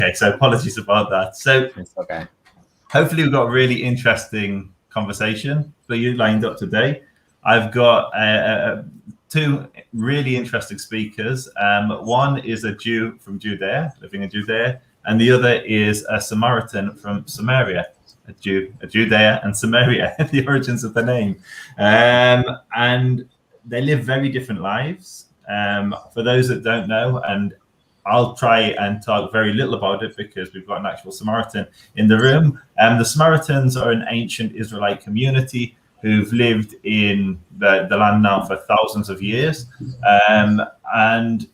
Okay, so apologies about that. So It's okay. hopefully we've got a really interesting conversation for you lined up today. I've got two really interesting speakers. One is a Jew from Judea, living in Judea, and the other is a Samaritan from Samaria, a Judea and Samaria, the origins of the name. And they live very different lives. For those that don't know, and I'll try and talk very little about it because we've got an actual Samaritan in the room. The Samaritans are an ancient Israelite community who've lived in the land now for thousands of years. And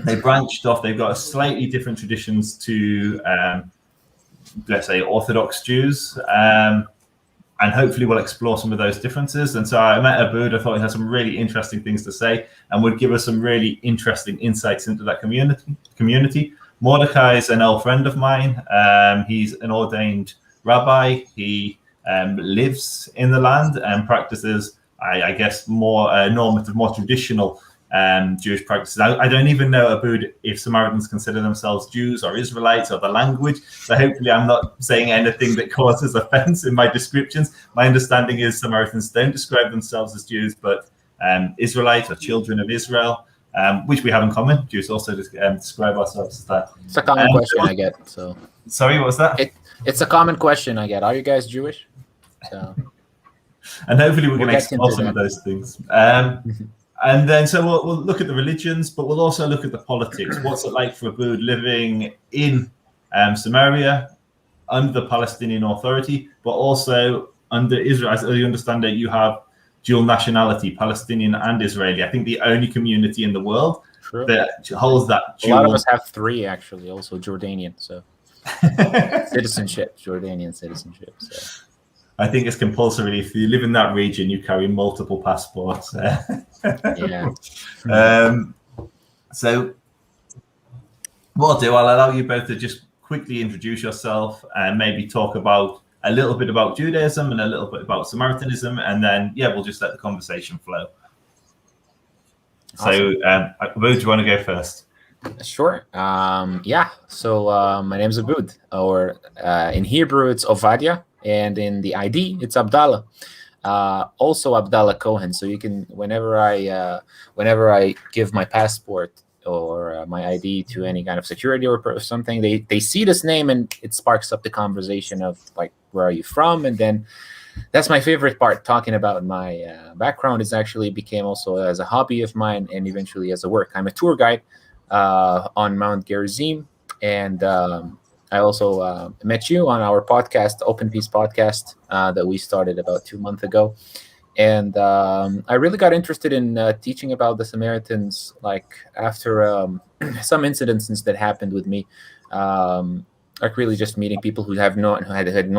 they branched off. They've got slightly different traditions to, let's say, Orthodox Jews. And hopefully we'll explore some of those differences. And so I met Aboud. I thought he had some really interesting things to say and would give us some really interesting insights into that community. Mordecai is an old friend of mine. He's an ordained rabbi. He lives in the land and practices, I guess, more normative, more traditional Jewish practices. I don't even know, Aboud, if Samaritans consider themselves Jews or Israelites or the language. So hopefully I'm not saying anything that causes offense in my descriptions. My understanding is Samaritans don't describe themselves as Jews, but Israelites or children of Israel, which we have in common. Jews also describe ourselves as that. It's a common question I get. So sorry, what was that? It's a common question I get. Are you guys Jewish? So, and hopefully we're going to explore some of those things. And then, so we'll look at the religions, but we'll also look at the politics. What's it like for Aboud living in Samaria under the Palestinian Authority, but also under Israel? As you understand it, you have dual nationality, Palestinian and Israeli. I think the only community in the world that holds that dual. A lot of us have three, actually, also Jordanian. So citizenship, Jordanian citizenship. So. I think it's compulsory. If you live in that region, you carry multiple passports. Yeah. So what I'll do, I'll allow you both to just quickly introduce yourself and maybe talk about a little bit about Judaism and a little bit about Samaritanism, and then we'll just let the conversation flow. Awesome. So, Aboud, do you want to go first? Sure. So my name is Aboud, or in Hebrew it's Ovadia. And in the ID, it's Abdallah, also Abdallah Cohen. So you can, whenever I give my passport or my ID to any kind of security or something, they see this name and it sparks up the conversation of like, where are you from? And then that's my favorite part, talking about my background. Is actually became also as a hobby of mine and eventually as a work. I'm a tour guide on Mount Gerizim, and I also met you on our podcast, Open Peace podcast, that we started about 2 months ago. And I really got interested in teaching about the Samaritans, like after some incidences that happened with me, like really just meeting people who had no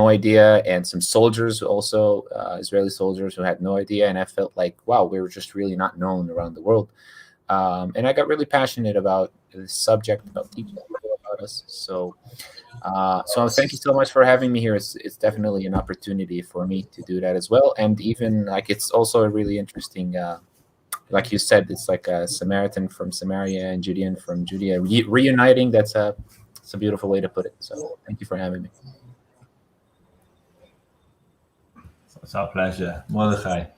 idea, and some soldiers who also, Israeli soldiers who had no idea. And I felt like, wow, we were just really not known around the world. And I got really passionate about the subject, about teaching people about us. So thank you so much for having me here. It's definitely an opportunity for me to do that as well. And even like, it's also a really interesting, like you said, it's like a Samaritan from Samaria and Judean from Judea reuniting. It's a beautiful way to put it. So thank you for having me. It's our pleasure. Mordecai, do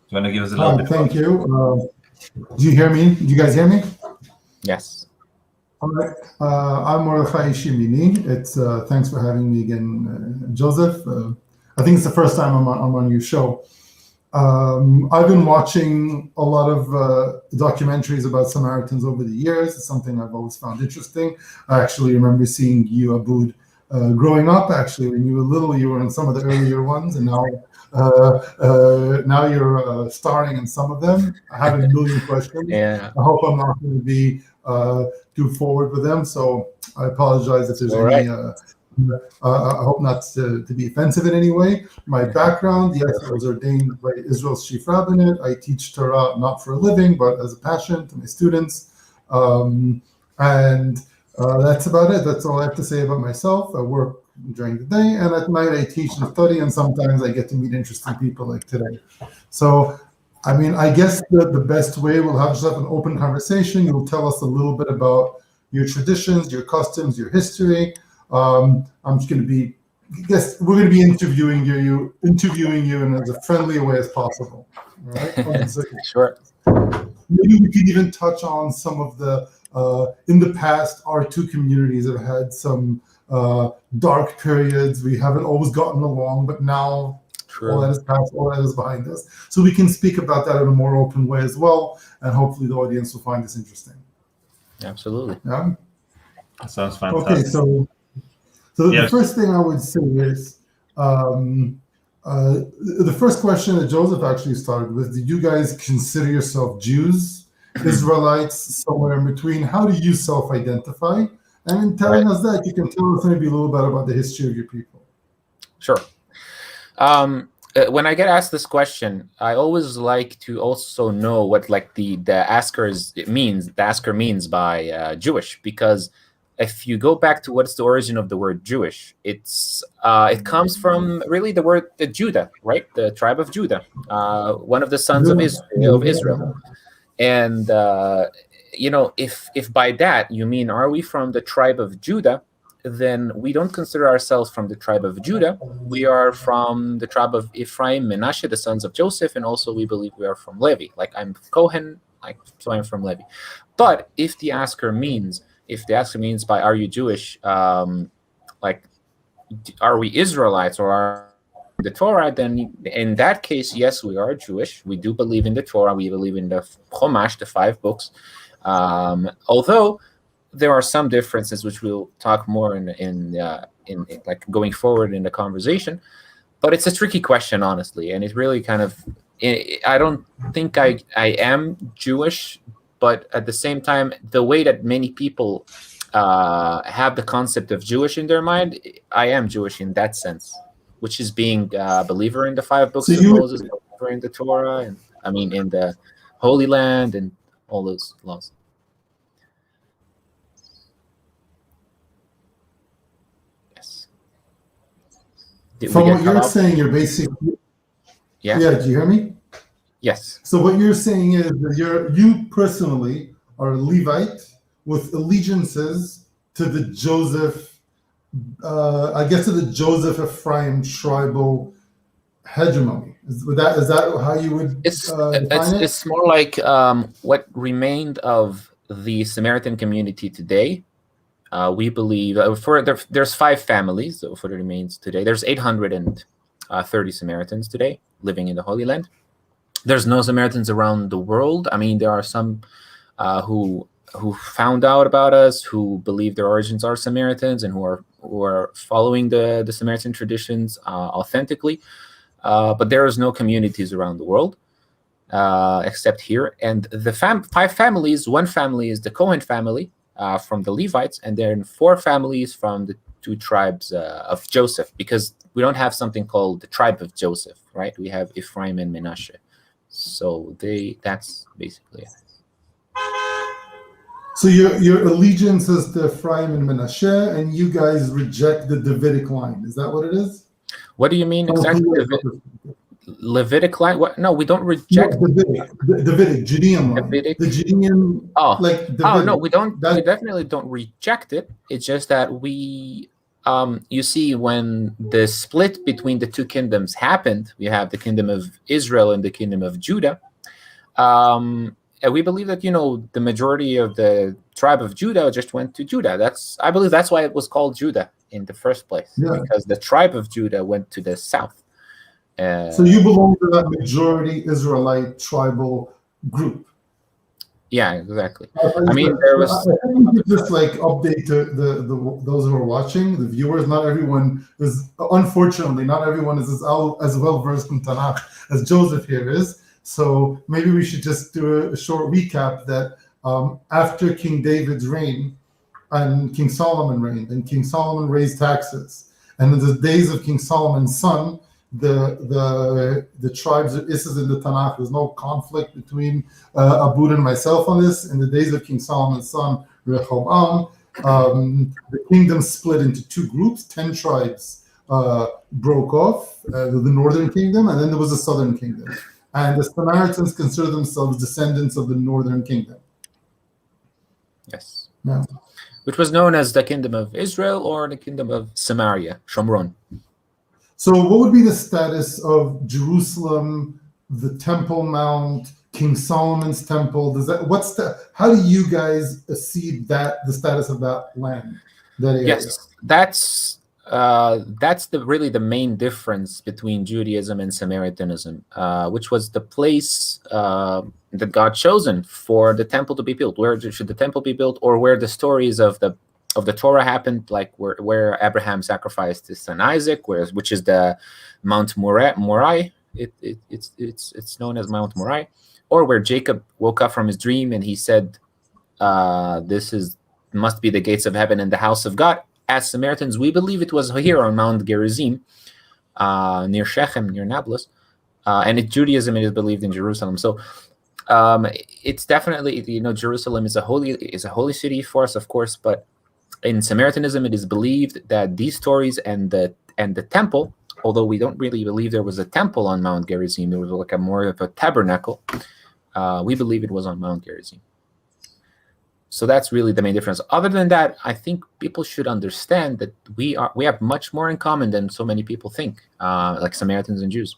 you want to give us a little bit? Thank you. Do you hear me? Do you guys hear me? Yes. All right. I'm Mordechai Shimini. It's thanks for having me again, Joseph. I think it's the first time I'm on your show. I've been watching a lot of documentaries about Samaritans over the years. It's something I've always found interesting. I actually remember seeing you, Aboud, growing up. Actually, when you were little, you were in some of the earlier ones, and now you're starring in some of them. I have a million questions. Yeah. I hope I'm not going to be too forward with them, so I apologize if there's any. I hope not to be offensive in any way. My background, yes, I was ordained by Israel's chief rabbinate. I teach Torah not for a living, but as a passion to my students. And that's about it. That's all I have to say about myself. I work during the day, and at night I teach and study, and sometimes I get to meet interesting people like today. So, I mean, I guess the best way, we'll just have an open conversation. You'll tell us a little bit about your traditions, your customs, your history. I'm just going to be, we're going to be interviewing you in as a friendly way as possible. All right? Sure. Maybe we could even touch on some of the, in the past, our two communities have had some dark periods. We haven't always gotten along, but now all that is past, all that is behind us. So we can speak about that in a more open way as well, and hopefully the audience will find this interesting. Absolutely. Yeah? That sounds fantastic. Okay, so the first thing I would say is, the first question that Joseph actually started with, do you guys consider yourself Jews, Israelites, somewhere in between? How do you self-identify? And in telling us that, you can tell us maybe a little bit about the history of your people. Sure. When I get asked this question, I always like to also know what like the asker means by Jewish, because if you go back to what's the origin of the word Jewish, it comes from really the word Judah, right? The tribe of Judah, one of the sons of Israel. And if by that you mean, are we from the tribe of Judah? Then we don't consider ourselves from the tribe of Judah. We are from the tribe of Ephraim, Menashe, the sons of Joseph, and also we believe we are from Levi. Like I'm Kohen, so I'm from Levi. But if the asker means by are you Jewish, like are we Israelites or are the Torah, then in that case, yes, we are Jewish. We do believe in the Torah. We believe in the Chumash, the 5 books. Although there are some differences which we'll talk more in like going forward in the conversation, but it's a tricky question, honestly, and it really kind of, I don't think I am Jewish, but at the same time, the way that many people have the concept of Jewish in their mind, I am Jewish in that sense, which is being a believer in the 5 books of Moses, believer in the Torah, and I mean in the Holy Land and all those laws. From what you're saying, you're basically... Yeah, do you hear me? Yes. So what you're saying is that you personally are a Levite with allegiances to the Joseph, to the Joseph Ephraim tribal hegemony. Is that how you would define it? It's more like what remained of the Samaritan community today. We believe there's 5 families for the remains today. There's 830 Samaritans today living in the Holy Land. There's no Samaritans around the world. I mean, there are some who found out about us, who believe their origins are Samaritans, and who are following the Samaritan traditions authentically. But there is no communities around the world except here. And the 5 families. One family is the Cohen family. From the Levites, and then 4 families from the 2 tribes of Joseph, because we don't have something called the tribe of Joseph, right? We have Ephraim and Menashe. So that's basically it. So your allegiance is to Ephraim and Menashe, and you guys reject the Davidic line. Is that what it is? What do you mean exactly? Levitic line? What? No, we don't reject Davidic Judean line. Davidic? The Judean. No, we don't. We definitely don't reject it. It's just that we, you see, when the split between the 2 kingdoms happened, we have the kingdom of Israel and the kingdom of Judah. And we believe that the majority of the tribe of Judah just went to Judah. I believe that's why it was called Judah in the first place, because the tribe of Judah went to the south. So you belong to that majority Israelite tribal group. Yeah, exactly. I mean, there was. I think we just update those who are watching, the viewers. Not everyone is, unfortunately, as well versed in Tanakh as Joseph here is. So maybe we should just do a short recap that after King David's reign and King Solomon reigned, and King Solomon raised taxes, and in the days of King Solomon's son, the tribes, this is in the Tanakh, there's no conflict between Abud and myself on this. In the days of King Solomon's son, Rehoboam, the kingdom split into 2 groups. 10 tribes broke off, the northern kingdom, and then there was the southern kingdom. And the Samaritans consider themselves descendants of the northern kingdom. Yes. Yeah. which was known as the Kingdom of Israel or the Kingdom of Samaria, Shomron. So what would be the status of Jerusalem, the Temple Mount, King Solomon's temple? How do you guys see the status of that land, that area? Yes, that's really the main difference between Judaism and Samaritanism, which was the place that God chosen for the temple to be built. Where should the temple be built, or where the stories of the Torah happened, like where Abraham sacrificed his son Isaac, which is the Mount Moriah. It's known as Mount Moriah, or where Jacob woke up from his dream and he said, must be the gates of heaven and the house of God. As Samaritans, we believe it was here on Mount Gerizim, near Shechem, near Nablus, and in Judaism it is believed in Jerusalem. So it's definitely, Jerusalem is a holy city for us, of course, but in Samaritanism it is believed that these stories and the temple, although we don't really believe there was a temple on Mount Gerizim, it was like more of a tabernacle. We believe it was on Mount Gerizim. So that's really the main difference. Other than that, I think people should understand that we have much more in common than so many people think, like Samaritans and Jews.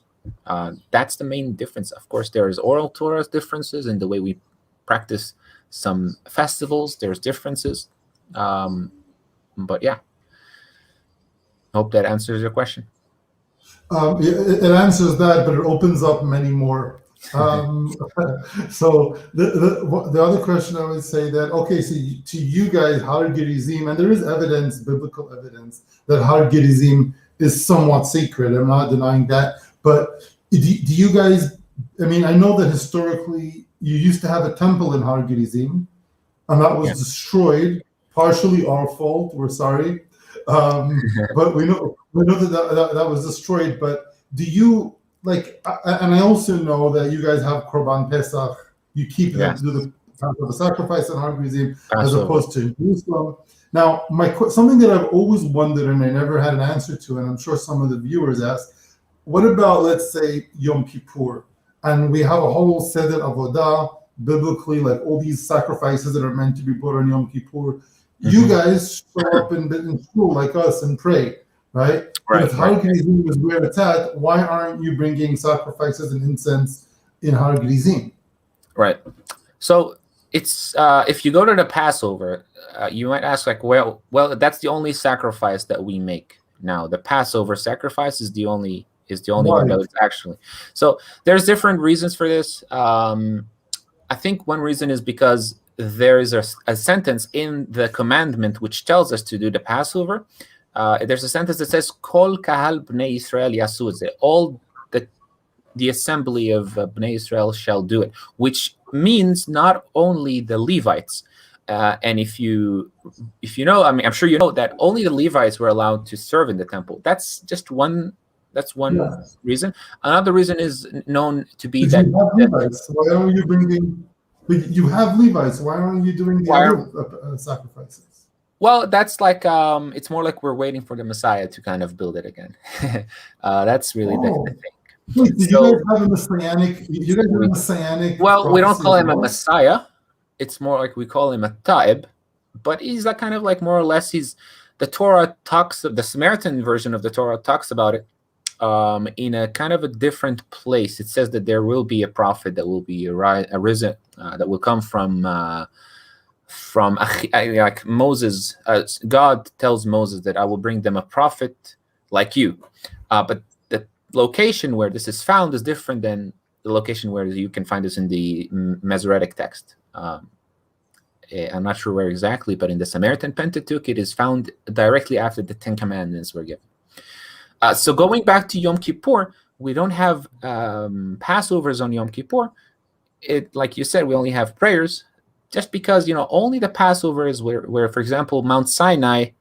That's the main difference. Of course, there is oral Torah differences in the way we practice some festivals. There's differences. But yeah, hope that answers your question. It answers that, but it opens up many more. So the other question I would say that, okay, so to you guys, Har Gerizim, and there is evidence, biblical evidence, that Har Gerizim is somewhat sacred. I'm not denying that. But do you guys, I mean, I know that historically you used to have a temple in Har Gerizim, and that was destroyed, partially our fault, we're sorry. But we know that was destroyed. But do you, and I also know that you guys have Korban Pesach. You keep do the Passover sacrifice in Har Gerizim as opposed to Jerusalem. Now, something that I've always wondered and I never had an answer to, and I'm sure some of the viewers asked, what about, let's say, Yom Kippur? And we have a whole Seder Avodah, biblically, like all these sacrifices that are meant to be brought on Yom Kippur. You guys show up in school like us and pray, right? But if Har Gerizim is where it's at, why aren't you bringing sacrifices and incense in Har Gerizim? Right. So it's if you go to the Passover, you might ask, like, well, that's the only sacrifice that we make now. The Passover sacrifice is the only one that is actually. So there's different reasons for this. I think one reason is because there is a sentence in the commandment which tells us to do the Passover. There's a sentence that says, "Kol kahal bnei Israel yasu et zeh." All the assembly of bnei Israel shall do it, which means not only the Levites. And if you know, I mean, I'm sure you know that only the Levites were allowed to serve in the temple. That's just one. That's one reason. Another reason is known to be that. You have Levites. Why aren't you bringing? You have Levites. Why aren't you doing the other sacrifices? Well, that's like it's more like we're waiting for the Messiah to kind of build it again. That's really the thing. Wait, did you guys have a messianic? You guys have a messianic. Well, we don't call him a Messiah. It's more like we call him a Taib, but he's like kind of like more or less. The Samaritan version of the Torah talks about it in a kind of a different place. It says that there will be a prophet that will be arisen, that will come from like Moses. God tells Moses that I will bring them a prophet like you, but the location where this is found is different than the location where you can find this in the Masoretic text. I'm not sure where exactly, but in the Samaritan Pentateuch, it is found directly after the Ten Commandments were given. So going back to Yom Kippur, we don't have Passovers on Yom Kippur. Like you said, we only have prayers, just because only the Passover is where, for example, Mount Sinai,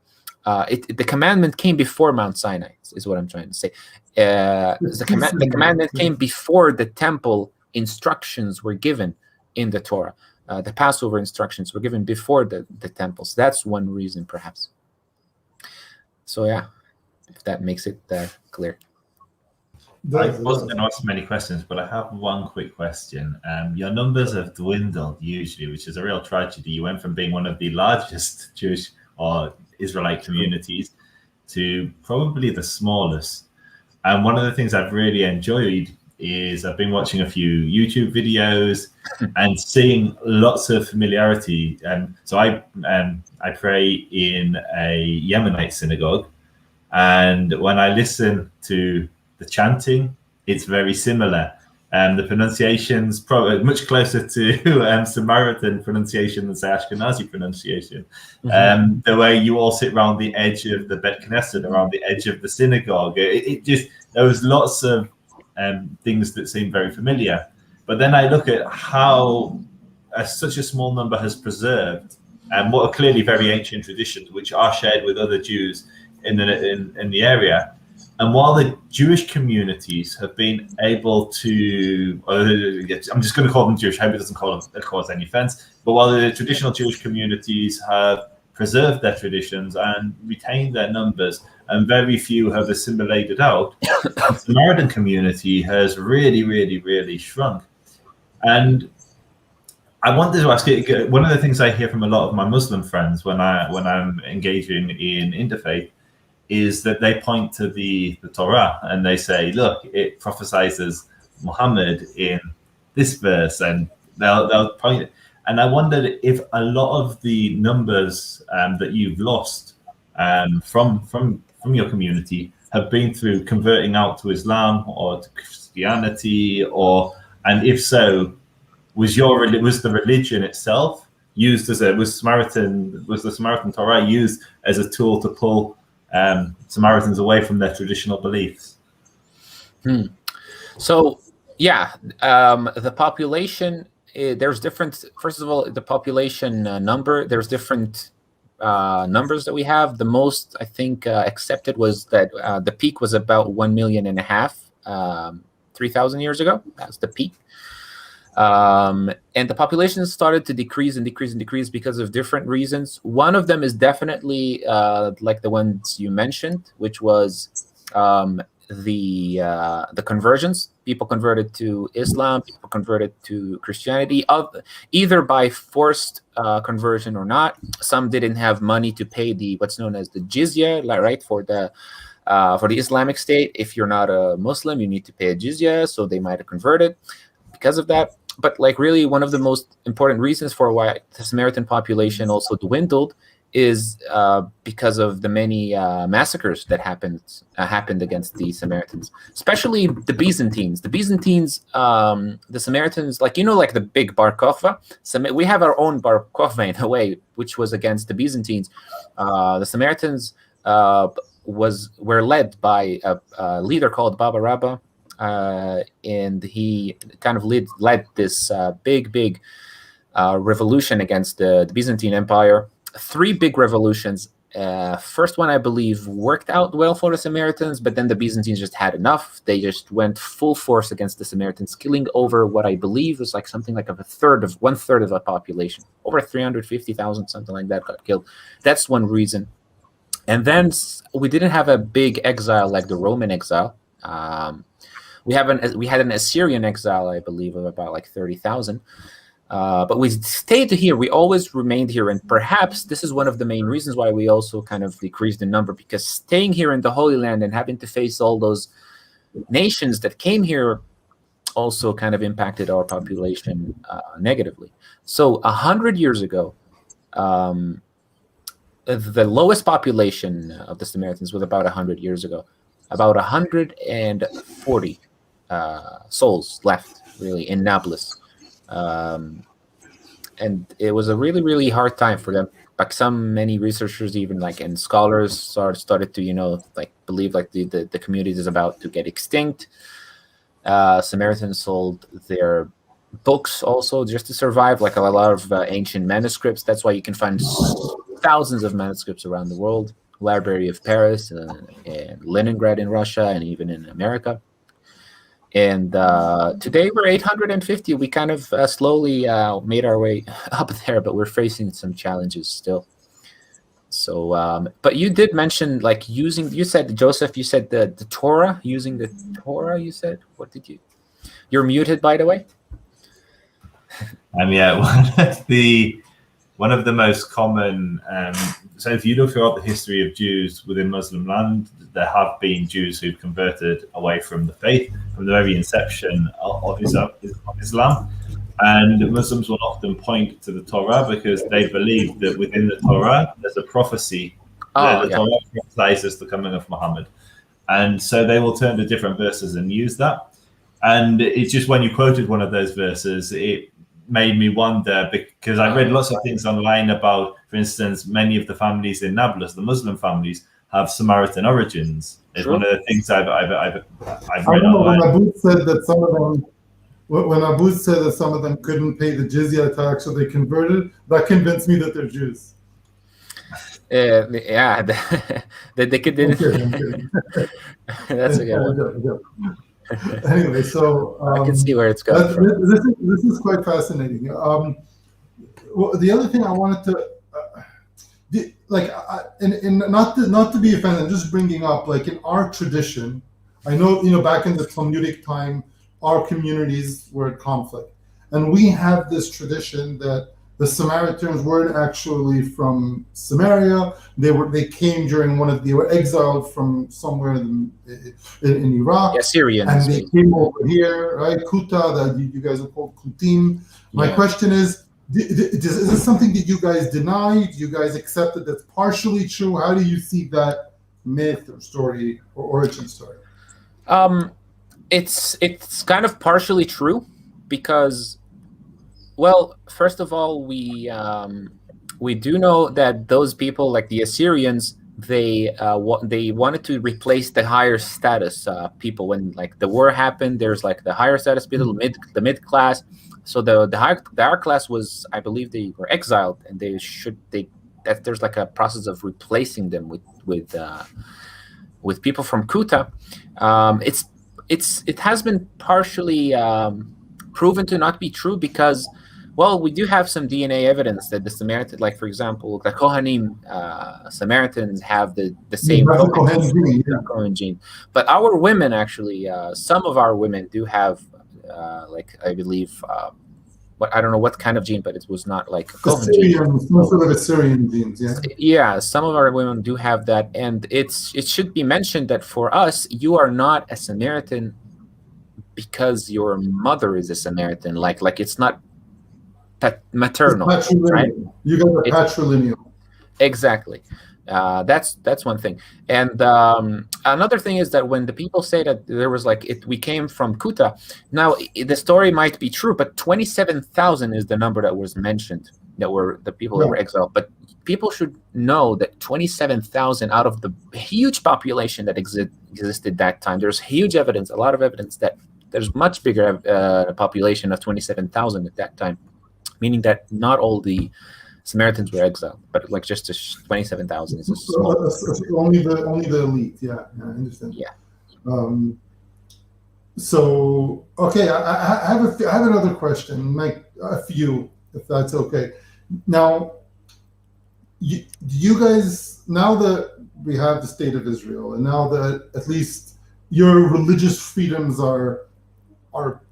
the commandment came before Mount Sinai. Is what I'm trying to say. The commandment came before the temple instructions were given in the Torah. The Passover instructions were given before the temples. That's one reason, perhaps. So yeah, if that makes it clear. I wasn't going to ask many questions, but I have one quick question. Your numbers have dwindled usually, which is a real tragedy. You went from being one of the largest Jewish or Israelite communities to probably the smallest. And one of the things I've really enjoyed is I've been watching a few YouTube videos and seeing lots of familiarity. So I pray in a Yemenite synagogue, and when I listen to the chanting, it's very similar. The pronunciation's probably much closer to Samaritan pronunciation than say Ashkenazi pronunciation. The way you all sit around the edge of the Bet Knesset, around the edge of the synagogue, it just, there was lots of things that seem very familiar. But then I look at how such a small number has preserved what are clearly very ancient traditions, which are shared with other Jews in the area. And while the Jewish communities have been able to, I'm just going to call them Jewish, I hope it doesn't cause any offense, but while the traditional Jewish communities have preserved their traditions and retained their numbers, and very few have assimilated out, the Samaritan community has really, really, really shrunk. And I wanted to ask you, one of the things I hear from a lot of my Muslim friends when I'm engaging in interfaith is that they point to the Torah and they say, look, it prophesizes Muhammad in this verse, and they'll point. And I wondered if a lot of the numbers that you've lost from your community have been through converting out to Islam or to Christianity, and if so, was the religion itself used as was the Samaritan Torah used as a tool to pull Samaritans away from their traditional beliefs? So yeah, the population, there's different. First of all, the population number, there's different numbers that we have. The most I think accepted was that the peak was about 1.5 million, 3,000 years ago. That's the peak. And the population started to decrease because of different reasons. One of them is definitely like the ones you mentioned, which was the conversions. People converted to Islam, people converted to Christianity, either by forced conversion or not. Some didn't have money to pay what's known as the jizya, right, for the Islamic State. If you're not a Muslim, you need to pay a jizya, so they might have converted because of that. But like really one of the most important reasons for why the Samaritan population also dwindled is because of the many massacres that happened against the Samaritans, especially the Byzantines. The Samaritans, like the big Bar Kokhba. We have our own Bar Kokhba in a way, which was against the Byzantines. The Samaritans were led by a leader called Baba Rabba. And he kind of led this big revolution against the Byzantine Empire. 3 big revolutions. First one, I believe, worked out well for the Samaritans, but then the Byzantines just had enough. They just went full force against the Samaritans, killing over what I believe was like something like one third of the population. Over 350,000, something like that, got killed. That's one reason. And then we didn't have a big exile like the Roman exile. We had an Assyrian exile, I believe, of about like 30,000. But we stayed here. We always remained here. And perhaps this is one of the main reasons why we also kind of decreased the number, because staying here in the Holy Land and having to face all those nations that came here also kind of impacted our population negatively. So 100 years ago, the lowest population of the Samaritans was about 100 years ago. About 140 souls left, really, in Nablus. And it was a really, really hard time for them. Like many researchers, even and scholars started to, believe the community is about to get extinct. Samaritans sold their books also just to survive, like a lot of ancient manuscripts. That's why you can find thousands of manuscripts around the world. Library of Paris and Leningrad in Russia and even in America. And today we're 850. We kind of slowly made our way up there, but we're facing some challenges still. So, but you did mention like using. You said, Joseph. You said the Torah, using the Torah. You said, what did you? You're muted, by the way. Yeah, one of the most common. So if you look throughout the history of Jews within Muslim land, there have been Jews who've converted away from the faith from the very inception of Islam. And Muslims will often point to the Torah because they believe that within the Torah there's a prophecy that the Torah prophesies the coming of Muhammad. And so they will turn to different verses and use that. And it's just when you quoted one of those verses, it made me wonder, because I read lots of things online about, for instance, many of the families in Nablus, the Muslim families, have Samaritan origins. It's one of the things I've read online. When Abu said that some of them, when Abu said that some of them couldn't pay the jizya tax, so they converted, that convinced me that they're Jews. Yeah, they could. That's a good one. Anyway, so I can see where it's going from. This is quite fascinating. Well, the other thing I wanted to and not to be offended, just bringing up, like, in our tradition, I know, back in the Talmudic time, our communities were at conflict, and we have this tradition that the Samaritans weren't actually from Samaria. They came during they were exiled from somewhere in Iraq. Yeah, Syrians. And they came over here, right? Kuta, that you guys are called Kutim. My question is this something that you guys deny? Do you guys accept that that's partially true? How do you see that myth or story or origin story? It's kind of partially true because, well, first of all, we do know that those people, like the Assyrians, they wanted to replace the higher status people. When, like, the war happened, there's like the higher status people, the mid class. So the higher class was, I believe, they were exiled, and there's like a process of replacing them with people from Kuta. It has been partially proven to not be true because, well, we do have some DNA evidence that the Samaritan, like, for example, the Kohanim, Samaritans have the same Kohen gene. But our women, actually, some of our women do have, like, I believe, I don't know what kind of gene, but it was not like a Kohen gene. Some sort of Assyrian genes, yeah. Yeah, some of our women do have that, and it should be mentioned that for us, you are not a Samaritan because your mother is a Samaritan. Like it's not maternal, right? You got a patrilineal. Exactly. That's one thing. And another thing is that when the people say that there was we came from Kuta, now the story might be true, but 27,000 is the number that was mentioned, that were the people that were exiled. But people should know that 27,000 out of the huge population that existed that time, there's huge evidence, a lot of evidence that there's much bigger population of 27,000 at that time, meaning that not all the Samaritans were exiled, but like just 27,000 is a small. Only the elite. Yeah, I understand. Yeah. So okay, I have another question, like a few, if that's okay. Now, you guys, now that we have the state of Israel, and now that at least your religious freedoms are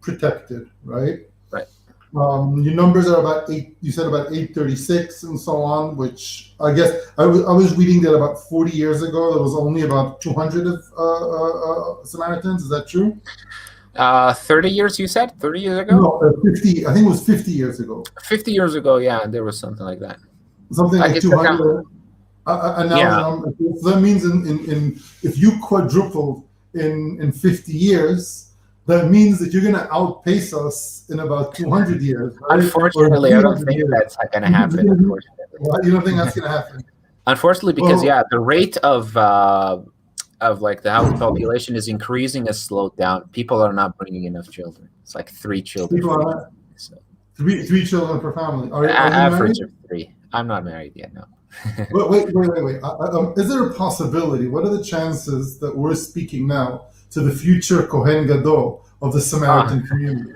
protected, right? Right. Your numbers are about 8. You said about 836 and so on, which I guess I was reading that about 40 years ago there was only about 200 of Samaritans. Is that true? 30 years, you said? 30 years ago? No, 50. I think it was 50 years ago. 50 years ago, yeah, there was something like that. Something like 200. So that means in if you quadrupled in 50 years. That means that you're going to outpace us in about 200 years. Right? Unfortunately, I don't think that's going to happen. Unfortunately, you don't think that's going to happen? Unfortunately, because the rate of like the house population is increasing has slowed down. People are not bringing enough children. It's like 3 children. So. Three children per family. Are you average of 3. I'm not married yet. No. Wait. Is there a possibility? What are the chances that we're speaking now to the future Kohen Gadol of the Samaritan community?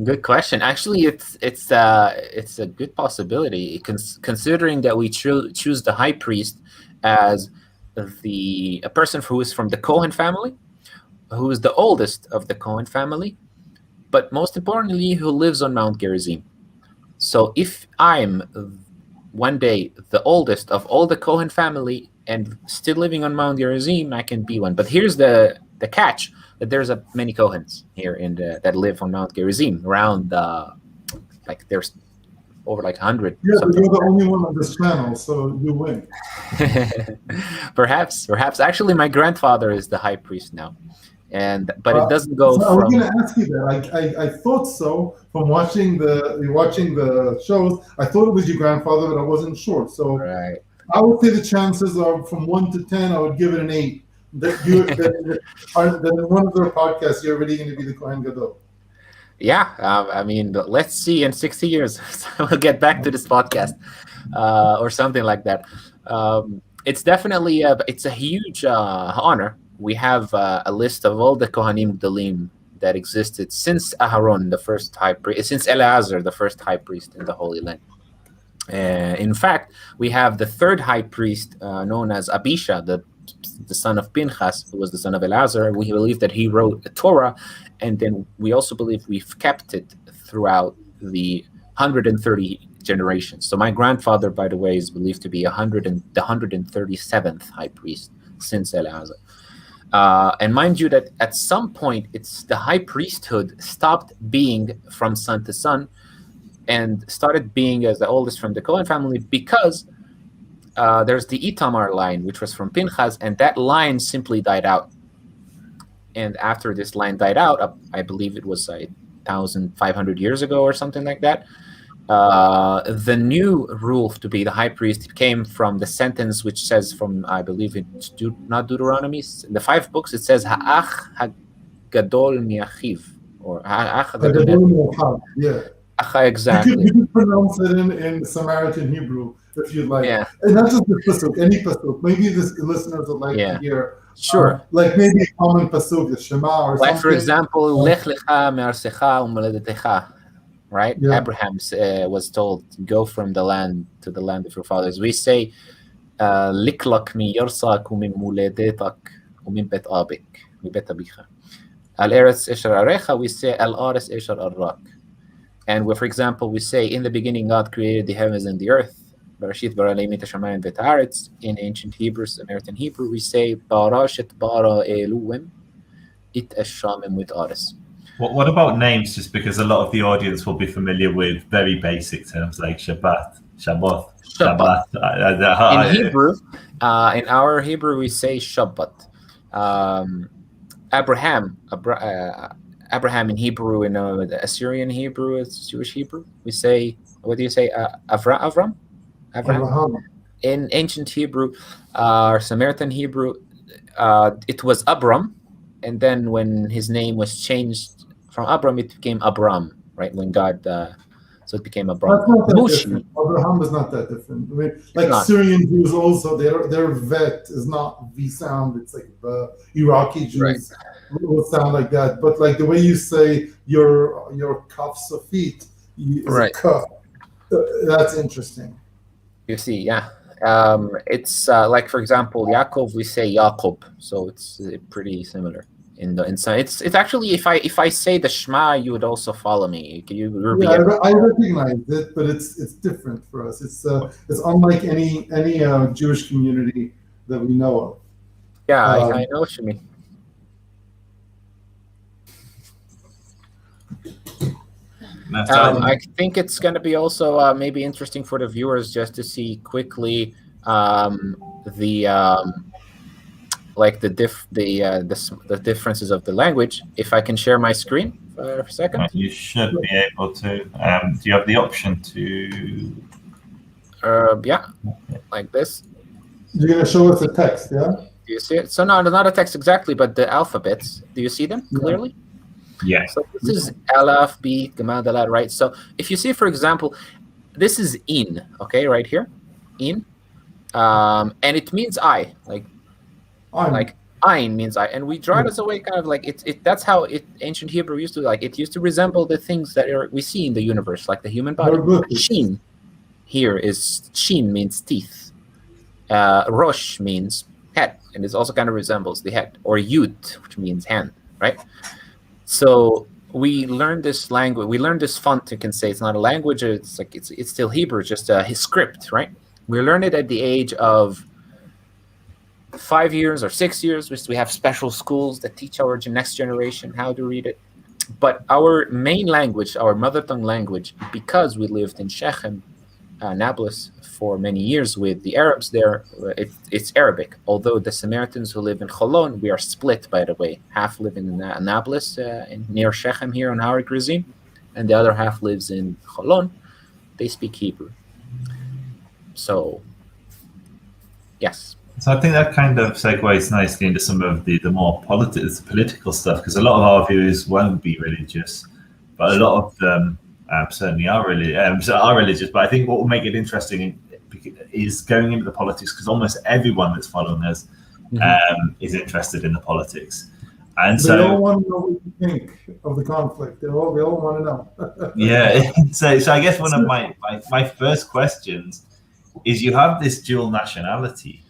Good question. Actually, it's a good possibility, considering that we choose the high priest as a person who is from the Cohen family, who is the oldest of the Cohen family, but most importantly, who lives on Mount Gerizim. So if I'm one day the oldest of all the Cohen family and still living on Mount Gerizim, I can be one. But here's the catch: that there's many Cohens here that live on Mount Gerizim, around like there's over like 100. Yeah, but you're the only one on this channel, so you win. Perhaps. Actually, my grandfather is the high priest now, but it doesn't go. So I was going to ask you that. I thought so from watching the shows. I thought it was your grandfather, but I wasn't sure. So right. I would say the chances are from 1 to 10. I would give it an 8. That in one of their podcasts, you're already going to be the Kohen Gadol. Yeah, I mean, let's see in 60 years. We'll get back to this podcast or something like that. It's definitely it's a huge honor. We have a list of all the Kohanim Gdolim that existed since Aharon, the first high priest, since Eleazar, the first high priest in the Holy Land. In fact, we have the third high priest known as Abisha, the son of Pinchas, who was the son of Eleazar. We believe that he wrote the Torah, and then we also believe we've kept it throughout the 130 generations. So my grandfather, by the way, is believed to be the 137th high priest since Eleazar. And mind you that at some point, it's the high priesthood stopped being from son to son and started being as the oldest from the Cohen family, because there's the Itamar line, which was from Pinchas, and that line simply died out. And after this line died out, I believe it was 1,500 years ago or something like that, the new rule to be the high priest came from the sentence which says from, I believe it's not Deuteronomy, in the 5 books, it says Ha'ach HaGadol Mi'achiv, or Ha'ach HaGadol. Yeah. Exactly. You can pronounce it in Samaritan Hebrew if you'd like. Yeah. And not just the pasuk, any pasuk. Maybe the listeners would like to hear. Sure. Like maybe a common pasuk, the Shema or something. Like, for example, Lech lecha me'arsecha u'moledetecha, right? Yeah. Abraham was told to go from the land to the land of your fathers. We say, Liklak mi yorsak u'min moledetak u'min bet abik, mi bet abicha. Al eretz esher arecha, we say al aretz esher arak. And for example, we say, in the beginning, God created the heavens and the earth. Bereshit bara Elohim et hashamayim v'et haaretz. In ancient Hebrew, Samaritan Hebrew, we say, Barashet bara Elohim it hashamim with aretz. What about names? Just because a lot of the audience will be familiar with very basic terms like Shabbat. In Hebrew, in our Hebrew, we say Shabbat. Abraham in Hebrew, in the Assyrian Hebrew, it's Jewish Hebrew. We say, what do you say? Avram? In ancient Hebrew, or Samaritan Hebrew, it was Abram, and then when his name was changed from Abram, it became Abram, right? When God, so it became Abram. That's not that different. Abraham is not that different. I mean, like Syrian Jews also, their vet is not V sound. It's like the Iraqi Jews. Right. Will sound like that, but like the way you say your cuffs of feet is a cuff. That's interesting. You see, yeah. It's like, for example, Yaakov, we say Yaakov, so it's pretty similar. It's actually, if I say the Shema, you would also follow me. I recognize it, but it's different for us. It's unlike any Jewish community that we know of. Yeah, I know what you mean. I think it's going to be also maybe interesting for the viewers just to see quickly the differences of the language. If I can share my screen for a second. You should be able to. Do you have the option to? Yeah, like this. You're going to show us the text, yeah? Do you see it? So no, not a text exactly, but the alphabets. Do you see them clearly? Yeah. So this is Alaf, B, Gama, Dalat, right? So if you see, for example, this is in, okay, right here, in, and it means I, like Ein means I, and we draw it as a way kind of like that's how ancient Hebrew used to like. It used to resemble the things that we see in the universe, like the human body. Shin here is shin means teeth. Rosh means head, and it also kind of resembles the head, or yud, which means hand, right? So we learned this language. We learned this font. You can say it's not a language. It's like it's still Hebrew, just his script, right? We learned it at the age of 5 years or 6 years. We have special schools that teach our next generation how to read it. But our main language, our mother tongue language, because we lived in Shechem, Nablus, for many years with the Arabs there, it's Arabic. Although the Samaritans who live in Cholon, we are split, by the way. Half live in Nablus, near Shechem here on Har Gerizim, and the other half lives in Cholon. They speak Hebrew. So, yes. So I think that kind of segues nicely into some of the more political stuff, because a lot of our viewers won't be religious, but a lot of them certainly are religious. But I think what will make it interesting is going into the politics, because almost everyone that's following us is interested in the politics. And they all want to know what you think of the conflict. We all want to know. Yeah. So I guess one of my first questions is, you have this dual nationality.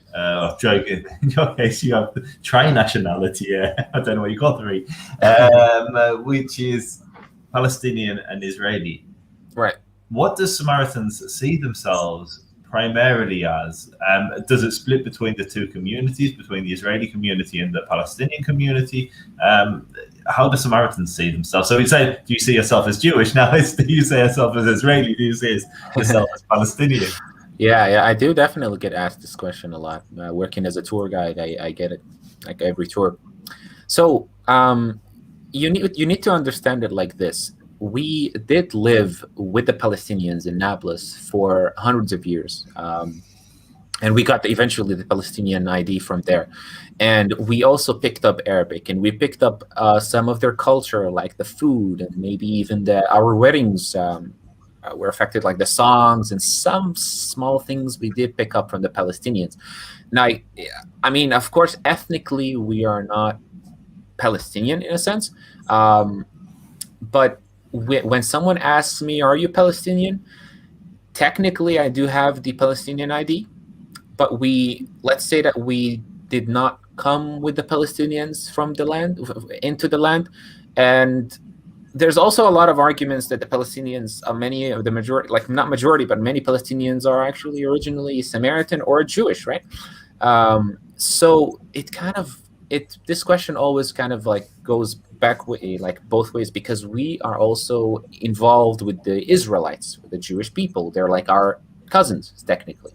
Joking. In your case, you have tri-nationality. I don't know what you call three, which is Palestinian and Israeli. Right. What does Samaritans see themselves primarily as? Does it split between the two communities, between the Israeli community and the Palestinian community? How do Samaritans see themselves? So we say, do you see yourself as Jewish? Now, do you see yourself as Israeli? Do you see yourself as Palestinian? Yeah, I do definitely get asked this question a lot. Working as a tour guide, I get it like every tour. So you need to understand it like this. We did live with the Palestinians in Nablus for hundreds of years, and we got eventually the Palestinian ID from there. And we also picked up Arabic, and we picked up some of their culture, like the food, and maybe even our weddings. Were affected, like the songs and some small things we did pick up from the Palestinians. Now, I mean, of course, ethnically, we are not Palestinian in a sense. But when someone asks me, are you Palestinian? Technically, I do have the Palestinian ID, but let's say that we did not come with the Palestinians from the land, into the land. And there's also a lot of arguments that the Palestinians, many of the majority, like not majority, but many Palestinians are actually originally Samaritan or Jewish, right? So this question always kind of like goes back like both ways, because we are also involved with the Israelites, with the Jewish people. They're like our cousins, technically.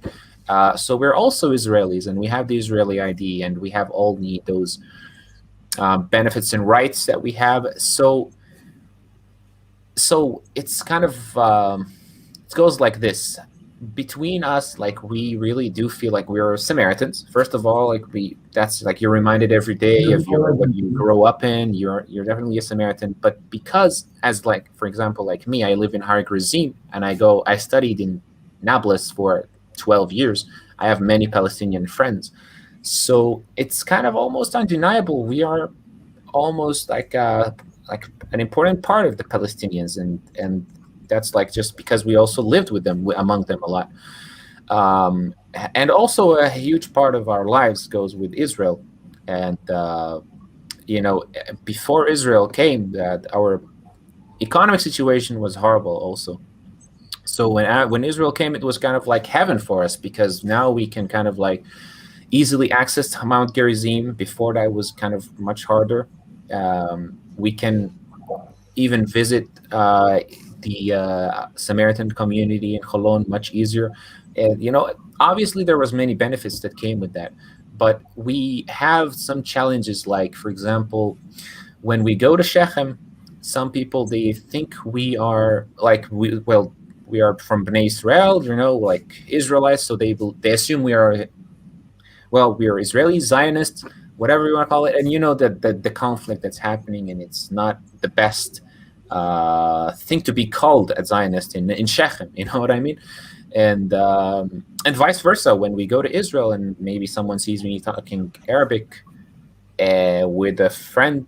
So we're also Israelis, and we have the Israeli ID, and we have all those benefits and rights that we have. So it's kind of it goes like this. Between us, like we really do feel like we're Samaritans. First of all, like that's like you're reminded every day of what you grow up in. You're definitely a Samaritan. But because, as like for example, like me, I live in Har Gerizim, and I studied in Nablus for 12 years. I have many Palestinian friends, so it's kind of almost undeniable. We are almost like an important part of the Palestinians, and that's like just because we also lived with them, among them a lot. And also a huge part of our lives goes with Israel. And, before Israel came, our economic situation was horrible also. So when Israel came, it was kind of like heaven for us, because now we can kind of like easily access Mount Gerizim. Before that was kind of much harder. We can even visit the Samaritan community in Cholon much easier. And, obviously there was many benefits that came with that. But we have some challenges, like, for example, when we go to Shechem, some people, they think we are like, we are from Bnei Israel, like Israelites. So they assume we are Israeli Zionists, whatever you want to call it. And the conflict that's happening, and it's not the best thing to be called a Zionist in Shechem, you know what I mean? And vice versa, when we go to Israel and maybe someone sees me talking Arabic, with a friend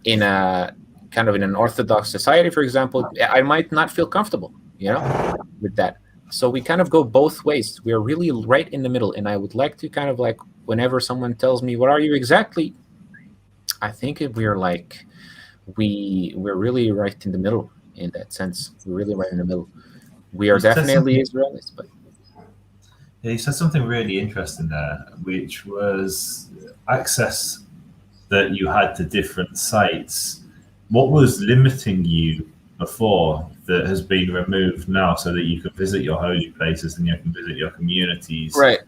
in a kind of in an Orthodox society, for example, I might not feel comfortable, with that. So we kind of go both ways. We're really right in the middle. And I would like to kind of like, whenever someone tells me, what are you exactly? I think we're like, we're really right in the middle in that sense. We're really right in the middle. We are definitely Israelis, but yeah, you said something really interesting there, which was access that you had to different sites. What was limiting you before that has been removed now, so that you can visit your holy places and you can visit your communities? Right.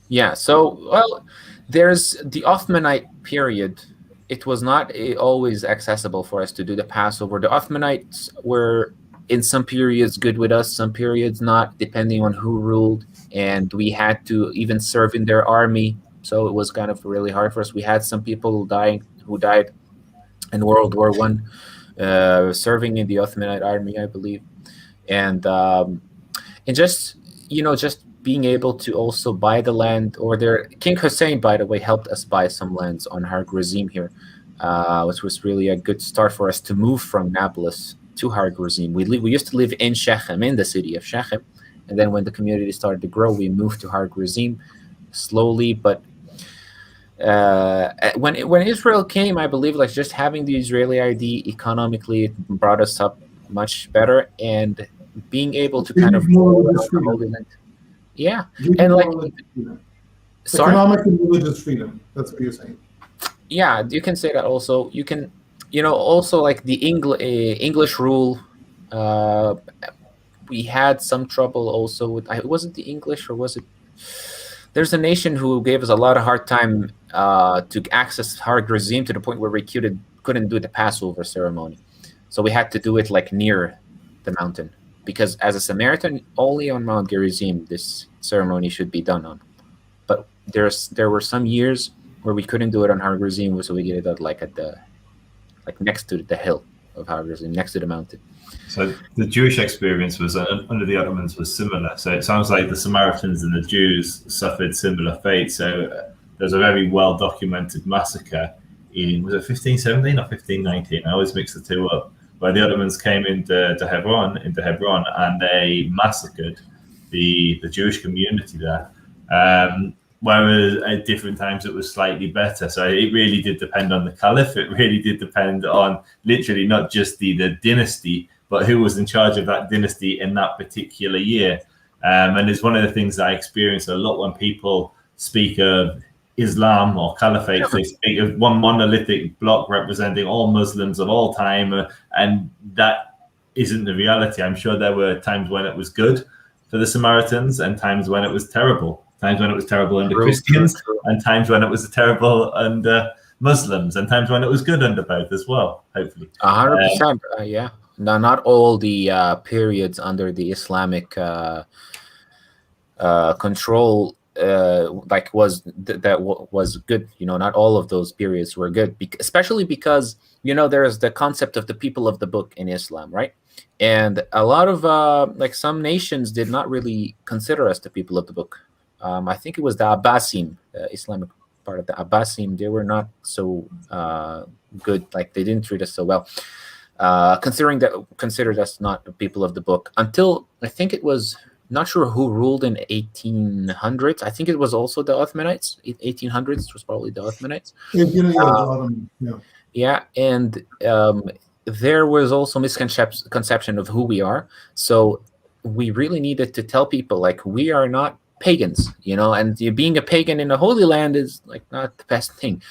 Yeah. So, well, there's the Ottomanite period. It was not always accessible for us to do the Passover. The Ottomanites were in some periods good with us, some periods not, depending on who ruled. And we had to even serve in their army. So it was kind of really hard for us. We had some people who died in World War One, serving in the Ottomanite army, I believe. And just being able to also buy the land, or King Hussein, by the way, helped us buy some lands on Har Gerizim here, which was really a good start for us to move from Nablus to Har Gerizim. We used to live in Shechem, in the city of Shechem, and then when the community started to grow, we moved to Har Gerizim slowly. But when Israel came, I believe like just having the Israeli ID economically, it brought us up much better, and being able to kind of yeah, and like economic and religious freedom. That's what you're saying. Yeah, you can say that also. You can, also like the English rule. We had some trouble also with. Was it the English or was it? There's a nation who gave us a lot of hard time to access Har Gerizim to the point where we couldn't do the Passover ceremony. So we had to do it like near the mountain, because as a Samaritan, only on Mount Gerizim this ceremony should be done on. But there were some years where we couldn't do it on Har Gerizim, so we did it like next to the hill of Har Gerizim, next to the mountain. So the Jewish experience was under the Ottomans was similar. So it sounds like the Samaritans and the Jews suffered similar fate. So there's a very well documented massacre in, was it 1517 or 1519? I always mix the two up. Where the Ottomans came into Hebron, and they massacred the Jewish community there. Whereas at different times it was slightly better. So it really did depend on the caliph. It really did depend on literally not just the dynasty, but who was in charge of that dynasty in that particular year. And it's one of the things that I experience a lot when people speak of Islam or caliphate. They speak of one monolithic bloc representing all Muslims of all time, and that isn't the reality. I'm sure there were times when it was good for the Samaritans and times when it was terrible. Times when it was terrible under Christians, and times when it was terrible under Muslims, and times when it was good under both as well, hopefully. 100%, yeah. No, not all the periods under the Islamic control was good. Not all of those periods were good, especially because there's the concept of the people of the book in Islam, right? And a lot of some nations did not really consider us the people of the book. I think it was the Abbasim, the Islamic part of the Abbasim. They were not so good. Like they didn't treat us so well, considered us not the people of the book until I think it was. Not sure who ruled in 1800s. I think it was also the Ottomanites. 1800s it was probably the Ottomanites. Yeah, and there was also misconception of who we are. So we really needed to tell people like we are not pagans, and being a pagan in a holy land is like not the best thing.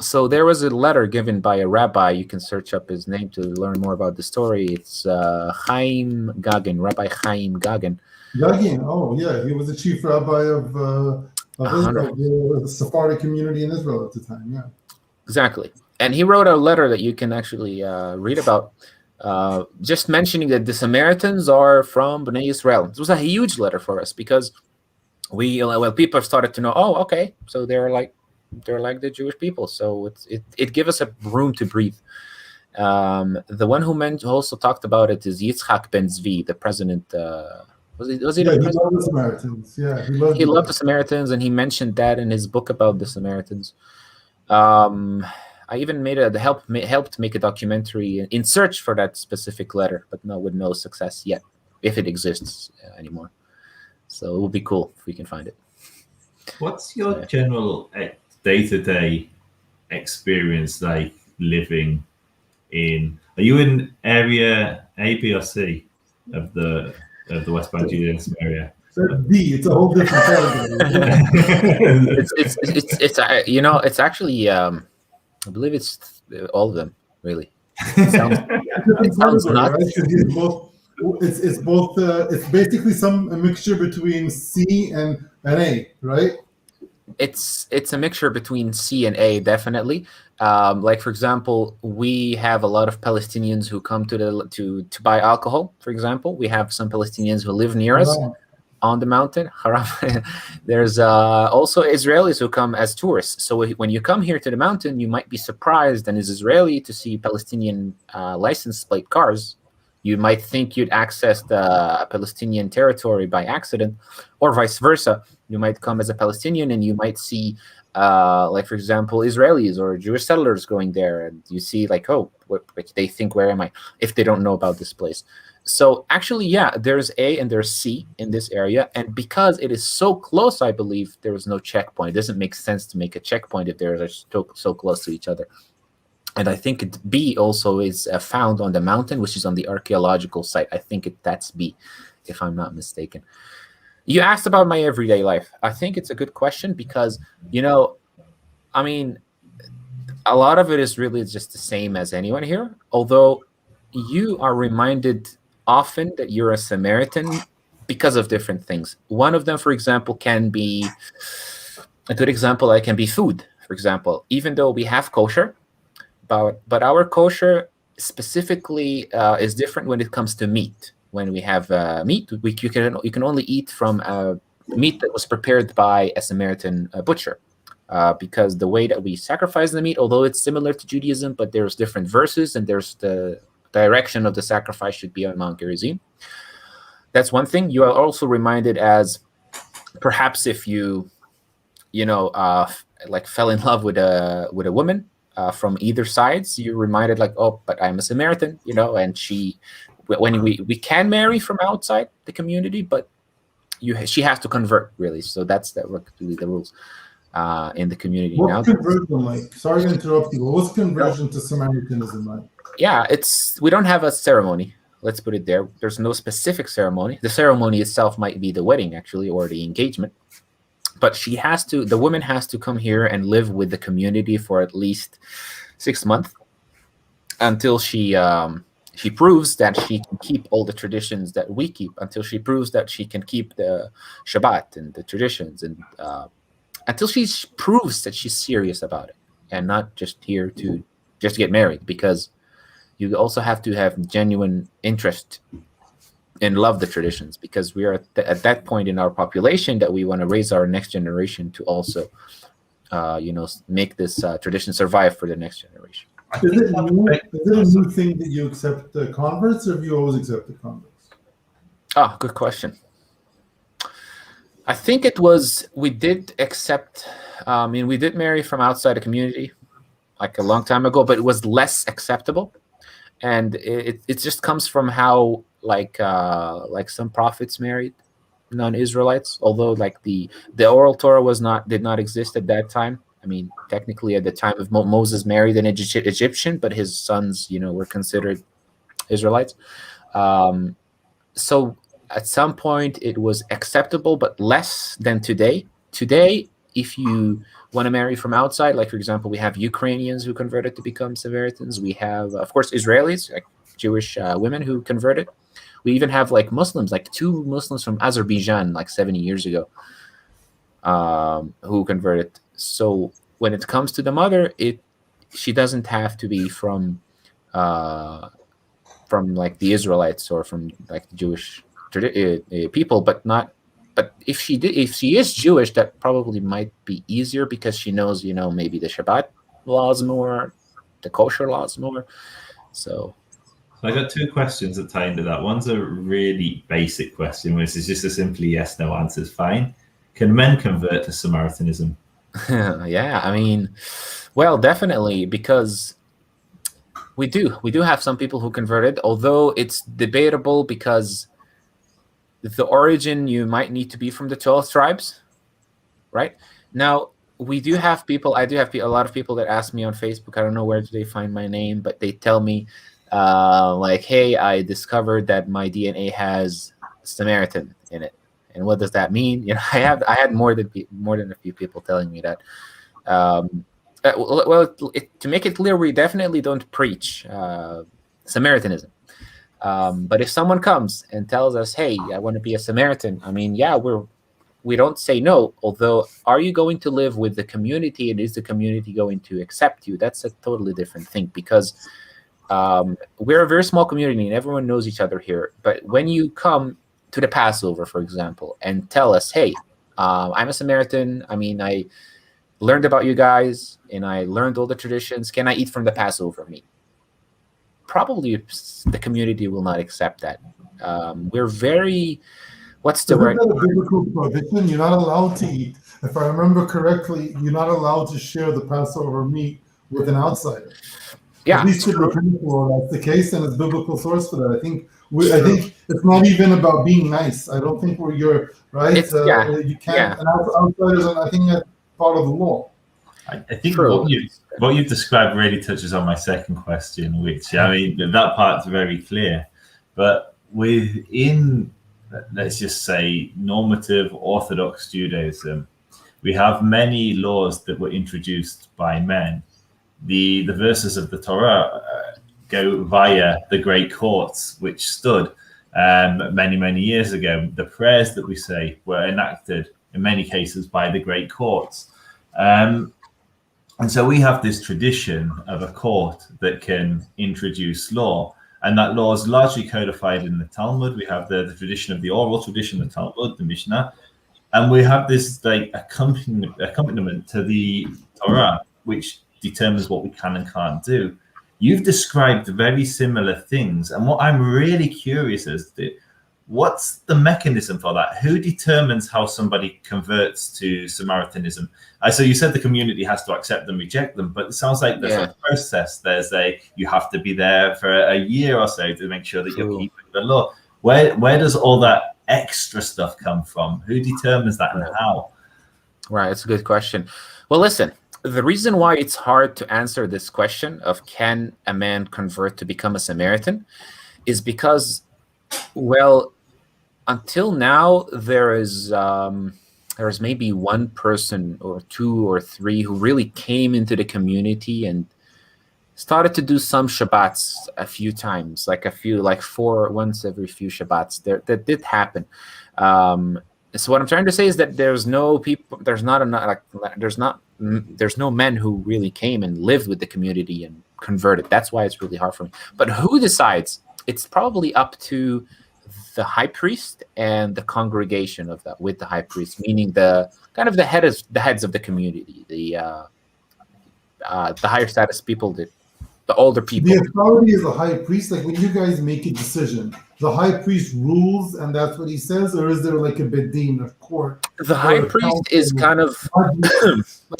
So there was a letter given by a rabbi. You can search up his name to learn more about the story. It's Chaim Gagin, Rabbi Chaim Gagin. Gagin, oh yeah, he was the chief rabbi of Israel, the Sephardic community in Israel at the time. Yeah, exactly. And he wrote a letter that you can actually read about, just mentioning that the Samaritans are from Bnei Israel. It was a huge letter for us because people started to know. Oh, okay, so they're like the Jewish people, so it gave us a room to breathe. The one who also talked about it is Yitzhak Ben Zvi, the president Was he Yeah, the he president? loved the Samaritans. Yeah, He loved the Samaritans, and he mentioned that in his book about the Samaritans. I even helped make a documentary in search for that specific letter, but with no success yet, if it exists anymore. So it would be cool if we can find it. What's your general day-to-day experience like living in? Are you in area A, B, or C of the West Bank, Judea, and Samaria? B. It's a whole different category. It's actually I believe it's all of them, really. It sounds nuts. Right? It's both. It's basically a mixture between C and A, right? It's a mixture between C and A, definitely. Like, for example, we have a lot of Palestinians who come to buy alcohol. For example, we have some Palestinians who live near us on the mountain. There's also Israelis who come as tourists. So when you come here to the mountain, you might be surprised, and as Israeli, to see Palestinian license plate cars. You might think you'd access the Palestinian territory by accident, or vice versa. You might come as a Palestinian and you might see, like, for example, Israelis or Jewish settlers going there, and you see like, oh, what they think, where am I, if they don't know about this place. So actually, yeah, there's A and there's C in this area. And because it is so close, I believe there is no checkpoint. It doesn't make sense to make a checkpoint if they're so close to each other. And I think B also is found on the mountain, which is on the archaeological site. I think that's B, if I'm not mistaken. You asked about my everyday life. I think it's a good question because, I mean, a lot of it is really just the same as anyone here, although you are reminded often that you're a Samaritan because of different things. One of them, for example, can be a good example. Can be food, for example. Even though we have kosher, but our kosher specifically is different when it comes to meat. When we have meat, you can only eat from meat that was prepared by a Samaritan butcher, because the way that we sacrifice the meat, although it's similar to Judaism, but there's different verses and there's the direction of the sacrifice should be on Mount Gerizim. That's one thing. You are also reminded, as perhaps if you like fell in love with a woman from either sides, you're reminded like, oh, but I'm a Samaritan, and when we can marry from outside the community, but she has to convert, really. So that's really the rules in the community. What's conversion like? Sorry to interrupt you. What's conversion to Samaritanism like? Yeah, we don't have a ceremony. Let's put it there. There's no specific ceremony. The ceremony itself might be the wedding, actually, or the engagement. But the woman has to come here and live with the community for at least 6 months until she proves that she can keep all the traditions that we keep, until she proves that she can keep the Shabbat and the traditions, and until she proves that she's serious about it and not just here to just get married, because you also have to have genuine interest and love the traditions, because we are at that point in our population that we want to raise our next generation to also, make this tradition survive for the next generation. Is it a new thing that you accept the converts, or have you always accepted converts? Oh, good question. I think we did accept, we did marry from outside the community like a long time ago, but it was less acceptable. And it just comes from how like some prophets married non-Israelites, although like the oral Torah did not exist at that time. I mean, technically at the time of Moses married an Egyptian, but his sons, were considered Israelites. So at some point it was acceptable, but less than today. Today, if you want to marry from outside, like for example, we have Ukrainians who converted to become Samaritans. We have, of course, Israelis, like Jewish women who converted. We even have like Muslims, like 2 Muslims from Azerbaijan, like 70 years ago, who converted. So when it comes to the mother, she doesn't have to be from like the Israelites or from like the Jewish people, but if she is Jewish, that probably might be easier because she knows, maybe the Shabbat laws more, the kosher laws more. So So I got two questions that tie into that. One's a really basic question, which is just a simply yes, no answer is fine. Can men convert to Samaritanism? Yeah, I mean, well, definitely, because we do have some people who converted, although it's debatable because the origin, you might need to be from the 12 tribes, right? Now, we do have people, I do have a lot of people that ask me on Facebook, I don't know where do they find my name, but they tell me, like, hey, I discovered that my DNA has Samaritan in it. And what does that mean? You know, I had more than a few people telling me that. Well, to make it clear, we definitely don't preach Samaritanism. But if someone comes and tells us, hey, I want to be a Samaritan, I mean, yeah, we don't say no, although are you going to live with the community and is the community going to accept you? That's a totally different thing, because we're a very small community and everyone knows each other here. But when you come to the Passover, for example, and tell us, hey, I'm a Samaritan, I mean, I learned about you guys and I learned all the traditions, can I eat from the Passover meat? Probably the community will not accept that. We're very, what's the word? Isn't that a biblical prohibition? You're not allowed to eat. If I remember correctly, you're not allowed to share the Passover meat with an outsider. Yeah, at least in rabbinic law, that's the case, and it's biblical source for that. I think it's not even about being nice. I don't think you're right. You can't. And outsiders, and I think that's part of the law. I think what you've described really touches on my second question, which, I mean, that part's very clear. But within, let's just say, normative Orthodox Judaism, we have many laws that were introduced by men. The verses of the Torah go via the great courts, which stood many, many years ago. The prayers that we say were enacted in many cases by the great courts. And so we have this tradition of a court that can introduce law, and that law is largely codified in the Talmud. We have the tradition of the oral tradition, the Talmud, the Mishnah, and we have this like accompaniment to the Torah, which determines what we can and can't do. You've described very similar things, and what I'm really curious as to, what's the mechanism for that? Who determines how somebody converts to Samaritanism? So you said the community has to accept them, reject them, but it sounds like there's a process. You have to be there for a year or so to make sure that you're keeping the law. Where does all that extra stuff come from? Who determines that and how? Right, it's a good question. Well, listen, the reason why it's hard to answer this question of can a man convert to become a Samaritan is because, well, until now, there's maybe one person or two or three who really came into the community and started to do some Shabbats a few times, like four, once every few Shabbats. That did happen. So what I'm trying to say is that there's no men who really came and lived with the community and converted. That's why it's really hard for me. But who decides? It's probably up to the high priest and the congregation of that with the high priest, meaning the heads of the community, the higher status people, the older people. The authority is the high priest. Like when you guys make a decision, the high priest rules, and that's what he says, or is there like a bedin of court? The high priest is kind of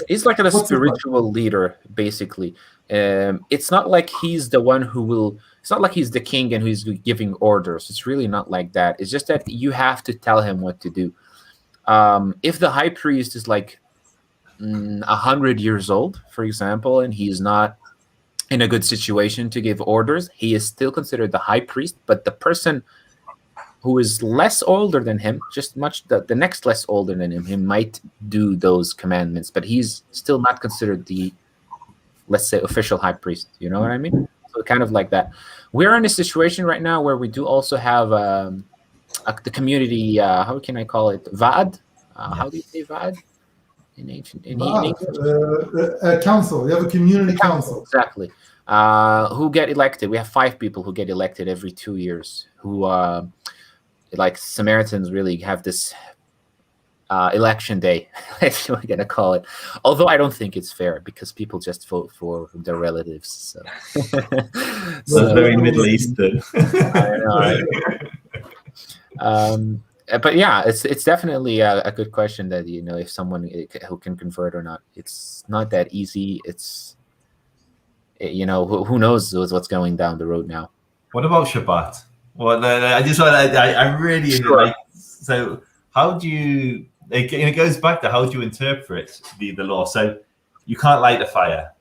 he's like a spiritual leader, basically. It's not like he's the one who will. It's not like he's the king and who's giving orders. It's really not like that. It's just that you have to tell him what to do. If the high priest is like 100 years old, for example, and he's not in a good situation to give orders, he is still considered the high priest. But the person who is less older than him, just the next less older than him, he might do those commandments, but he's still not considered the, let's say, official high priest. You know what I mean? So kind of like that. We're in a situation right now where we do also have the community. How can I call it? Va'ad. How do you say Va'ad in ancient? Council. You have a community council. Exactly. Who get elected? We have 5 people who get elected every 2 years. Who like Samaritans really have this election day, if you're gonna call it. Although I don't think it's fair because people just vote for their relatives. So, That's very Middle Eastern. I know. But yeah, it's definitely a good question that if someone who can convert or not. It's not that easy. It's who knows what's going down the road now. What about Shabbat? Well, I just want I really like. So how do you? It goes back to how do you interpret the law? So you can't light a fire.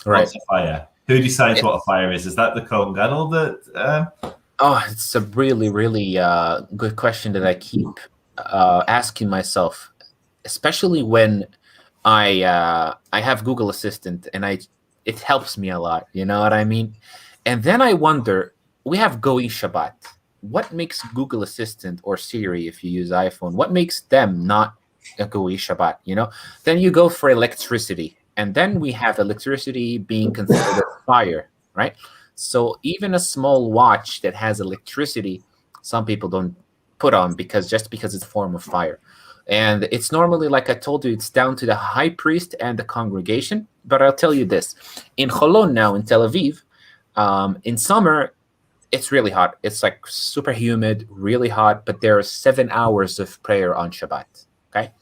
Right. What's a fire? Who decides what a fire is? Is that the Kohen Gadol that? Oh, it's a really, really good question that I keep asking myself, especially when I have Google Assistant and it helps me a lot. You know what I mean? And then I wonder, we have Go'i Shabbat. What makes Google Assistant or Siri, if you use iPhone, what makes them not a Go'i Shabbat? Then you go for electricity, and then we have electricity being considered fire, right? So even a small watch that has electricity, some people don't put on because it's a form of fire. And it's normally, like I told you, it's down to the high priest and the congregation. But I'll tell you this. In Holon now, in Tel Aviv, in summer, it's really hot. It's like super humid, really hot, but there are 7 hours of prayer on Shabbat, okay?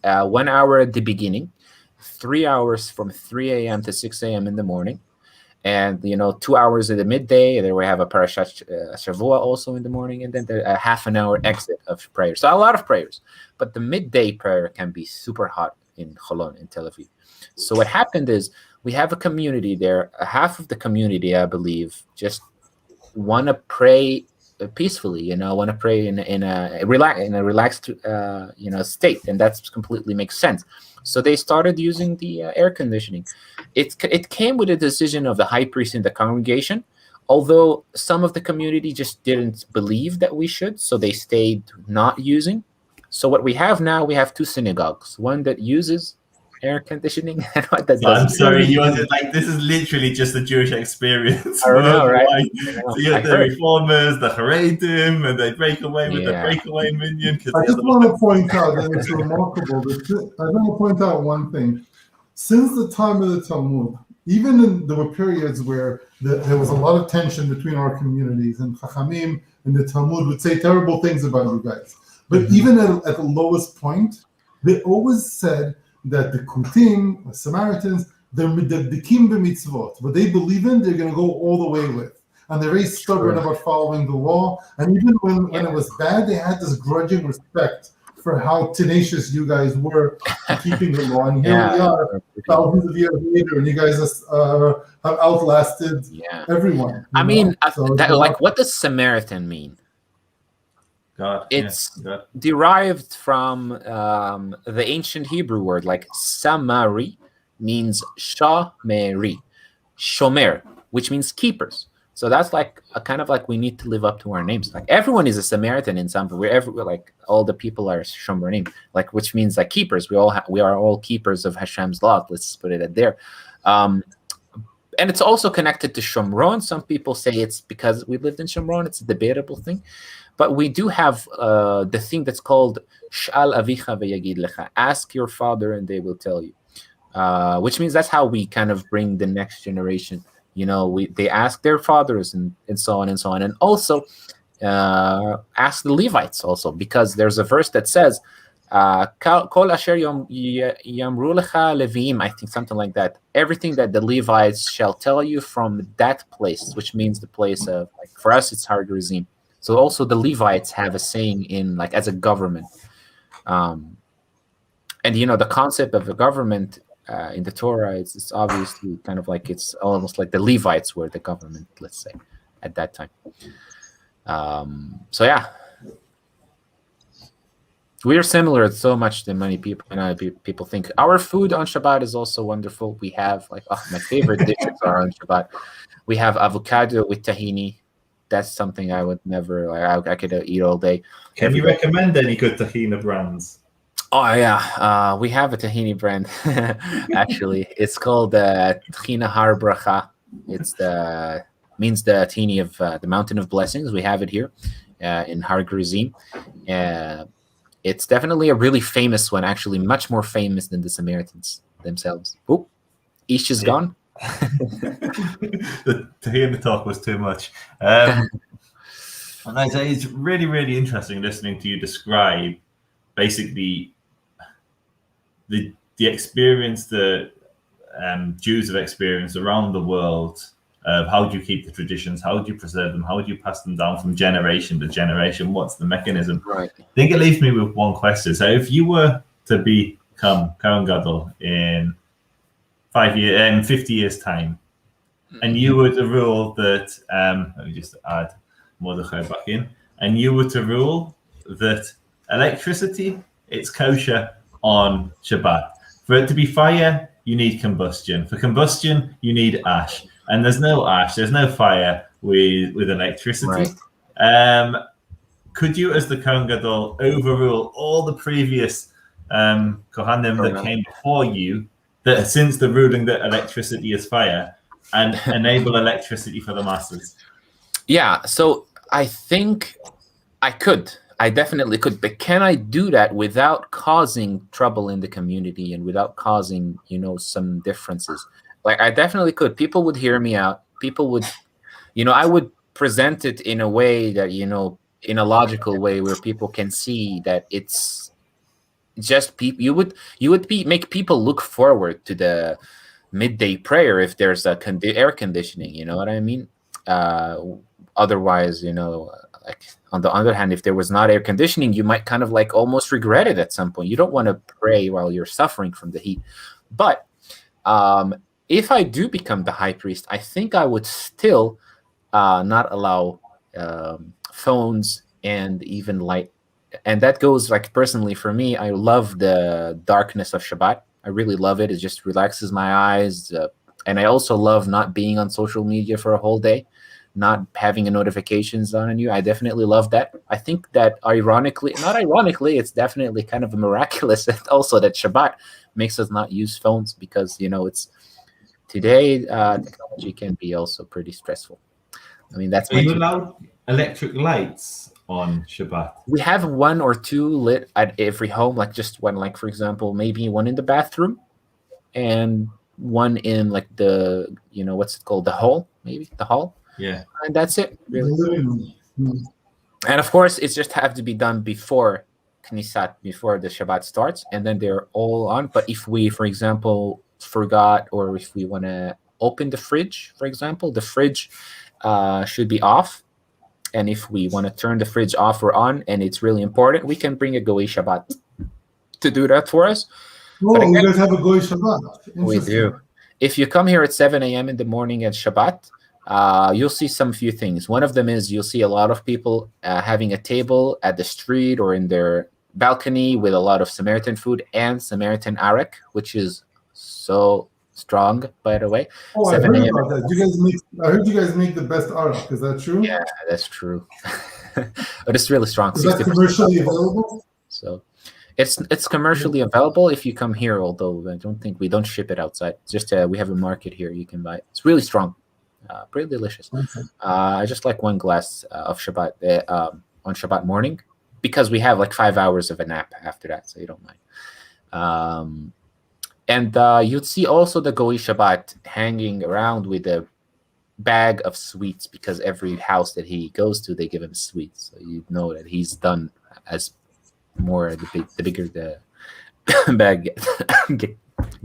1 hour at the beginning, 3 hours from 3 a.m. to 6 a.m. in the morning, and 2 hours at the midday. There we have a Parashat Shavua also in the morning, and then a half an hour exit of prayer. So a lot of prayers, but the midday prayer can be super hot in Holon, in Tel Aviv. So what happened is we have a community there. Half of the community, I believe, just want to pray peacefully, want to pray in a relaxed state, and that's completely makes sense. So they started using the air conditioning. It came with a decision of the high priest in the congregation, although some of the community just didn't believe that we should, so they stayed not using. So what we have now, we have two synagogues, one that uses air conditioning and one that doesn't. I'm sorry, this is literally just the Jewish experience. I know, right? So you have the reformers, the Haredim, and they break away with the breakaway minion. I just want to point out that it's remarkable. I want to point out one thing. Since the time of the Talmud, there were periods where there was a lot of tension between our communities, and Chachamim and the Talmud would say terrible things about you guys. But even at the lowest point, they always said that the Kutim, the Samaritans, they're medabdikim b'mitzvot. What they believe in, they're going to go all the way with. And they're very stubborn about following the law. And even when it was bad, they had this grudging respect for how tenacious you guys were keeping the law. And here we are, thousands of years later, and you guys have outlasted everyone. I mean, what does Samaritan mean? God, it's derived from the ancient Hebrew word, like Samari means Shameri, Shomer, which means keepers. So that's like a kind of like we need to live up to our names. Like everyone is a Samaritan in some way. We're like all the people are Shomerim, like which means like keepers. We are all keepers of Hashem's law. Let's put it at there. And it's also connected to Shomron. Some people say it's because we lived in Shomron. It's a debatable thing. But we do have the thing that's called Sh'al avicha v'yagid lecha. Ask your father and they will tell you. Which means that's how we kind of bring the next generation. They ask their fathers and so on and so on. And also ask the Levites also, because there's a verse that says, Kol asher yamru lecha leviim, I think something like that. Everything that the Levites shall tell you from that place, which means the place of, like for us, it's Har Gerizim. So also the Levites have a saying in like as a government. And the concept of a government in the Torah, it's obviously kind of like it's almost like the Levites were the government, let's say, at that time. So yeah. We are similar so much than many people people think. Our food on Shabbat is also wonderful. We have my favorite dishes are on Shabbat. We have avocado with tahini. That's something I would never I could eat all day. Can you recommend any good tahina brands? Oh yeah, we have a tahini brand. Actually, it's called Tahina Har Bracha. It's means the tahini of the mountain of blessings. We have it here in Har Gerizim. it's definitely a really famous one, actually much more famous than the Samaritans themselves. Oh, Ish is gone. To hear the talk was too much. And I say it's really, really interesting listening to you describe basically the experience that Jews have experienced around the world. How do you keep the traditions? How do you preserve them? How do you pass them down from generation to generation? What's the mechanism? Right. I think it leaves me with one question. So if you were to become Kohen Gadol in 50 years time, and you were to rule that, let me just add Mordechai back in, and you were to rule that electricity, it's kosher on Shabbat. For it to be fire, you need combustion. For combustion, you need ash. And there's no ash, there's no fire with electricity. Right. Could you, as the Kohen Gadol, overrule all the previous Kohanim that came before you, that since the ruling that electricity is fire, and enable electricity for the masses? Yeah, so I think I could. I definitely could. But can I do that without causing trouble in the community and without causing, some differences? Like, I definitely could. People would hear me out. People would, I would present it in a way that, in a logical way where people can see that it's just people. You would make people look forward to the midday prayer if there's air conditioning. You know what I mean? Otherwise, like on the other hand, if there was not air conditioning, you might kind of like almost regret it at some point. You don't want to pray while you're suffering from the heat. But if I do become the high priest, I think I would still not allow phones and even light. And that goes like personally for me. I love the darkness of Shabbat. I really love it. It just relaxes my eyes. And I also love not being on social media for a whole day, not having notifications on you. I definitely love that. I think that not ironically, it's definitely kind of miraculous also that Shabbat makes us not use phones because, it's today technology can be also pretty stressful. I mean, that's Are you allowed electric lights on Shabbat? We have one or two lit at every home, like just one, like for example, maybe one in the bathroom and one in like the, what's it called? The hall, maybe the hall. Yeah. And that's it, really. And of course, it's just have to be done before Knesset, before the Shabbat starts, and then they're all on. But if we, for example, forgot, or if we want to open the fridge, for example, the fridge should be off. And if we want to turn the fridge off or on, and it's really important, we can bring a Goy Shabbat to do that for us. Oh, again, you guys have a Goy Shabbat. We do. If you come here at 7 a.m. in the morning at Shabbat, you'll see some few things. One of them is you'll see a lot of people having a table at the street or in their balcony with a lot of Samaritan food and Samaritan arak, which is so strong, by the way. Oh, I heard about that. I heard you guys make the best arak. Is that true? Yeah, that's true. But it's really strong. Is that commercially available? So it's commercially available if you come here, although I don't think we don't ship it outside. It's just we have a market here you can buy it. It's really strong. Pretty delicious. Okay. I just like one glass of Shabbat on Shabbat morning because we have like 5 hours of a nap after that, so you don't mind. And you'd see also the Goy Shabbat hanging around with a bag of sweets because every house that he goes to, they give him sweets. So you know that he's done as more the bigger the bag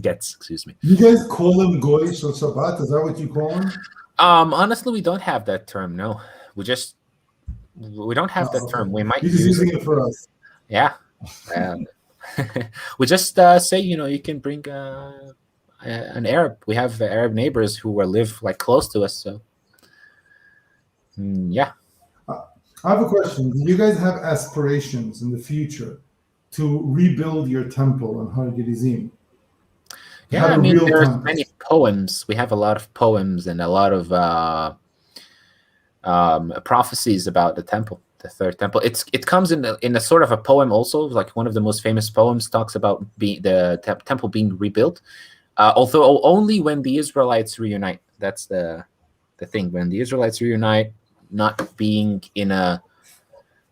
gets. Excuse me. You guys call him Goy Shel Shabbat? Is that what you call him? Honestly, we don't have that term. No, we don't have that term. We might use using it for us. Yeah. We just say, you can bring an Arab. We have Arab neighbors who live like close to us. So, yeah. I have a question. Do you guys have aspirations in the future to rebuild your temple on Har Gerizim? Yeah, I mean, there's many poems. We have a lot of poems and a lot of prophecies about the temple, the third temple. It comes in a sort of a poem also. Like one of the most famous poems talks about the temple being rebuilt, although only when the Israelites reunite. That's the thing. When the Israelites reunite, not being in a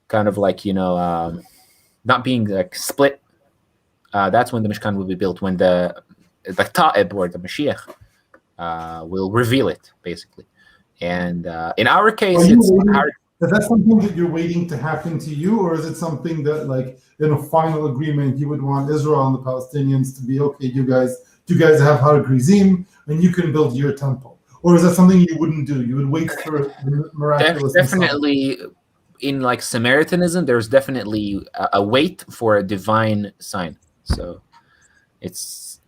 kind of like not being like split, that's when the Mishkan will be built. When the Ta'ib or the Mashiach will reveal it, basically. And in our case, it's hard. Is that something that you're waiting to happen to you, or is it something that, like, in a final agreement, you would want Israel and the Palestinians to be okay? You guys have Har Gerizim, and you can build your temple, or is that something you wouldn't do? You would wait for the miraculous. Definitely, in like Samaritanism, there's definitely a wait for a divine sign. So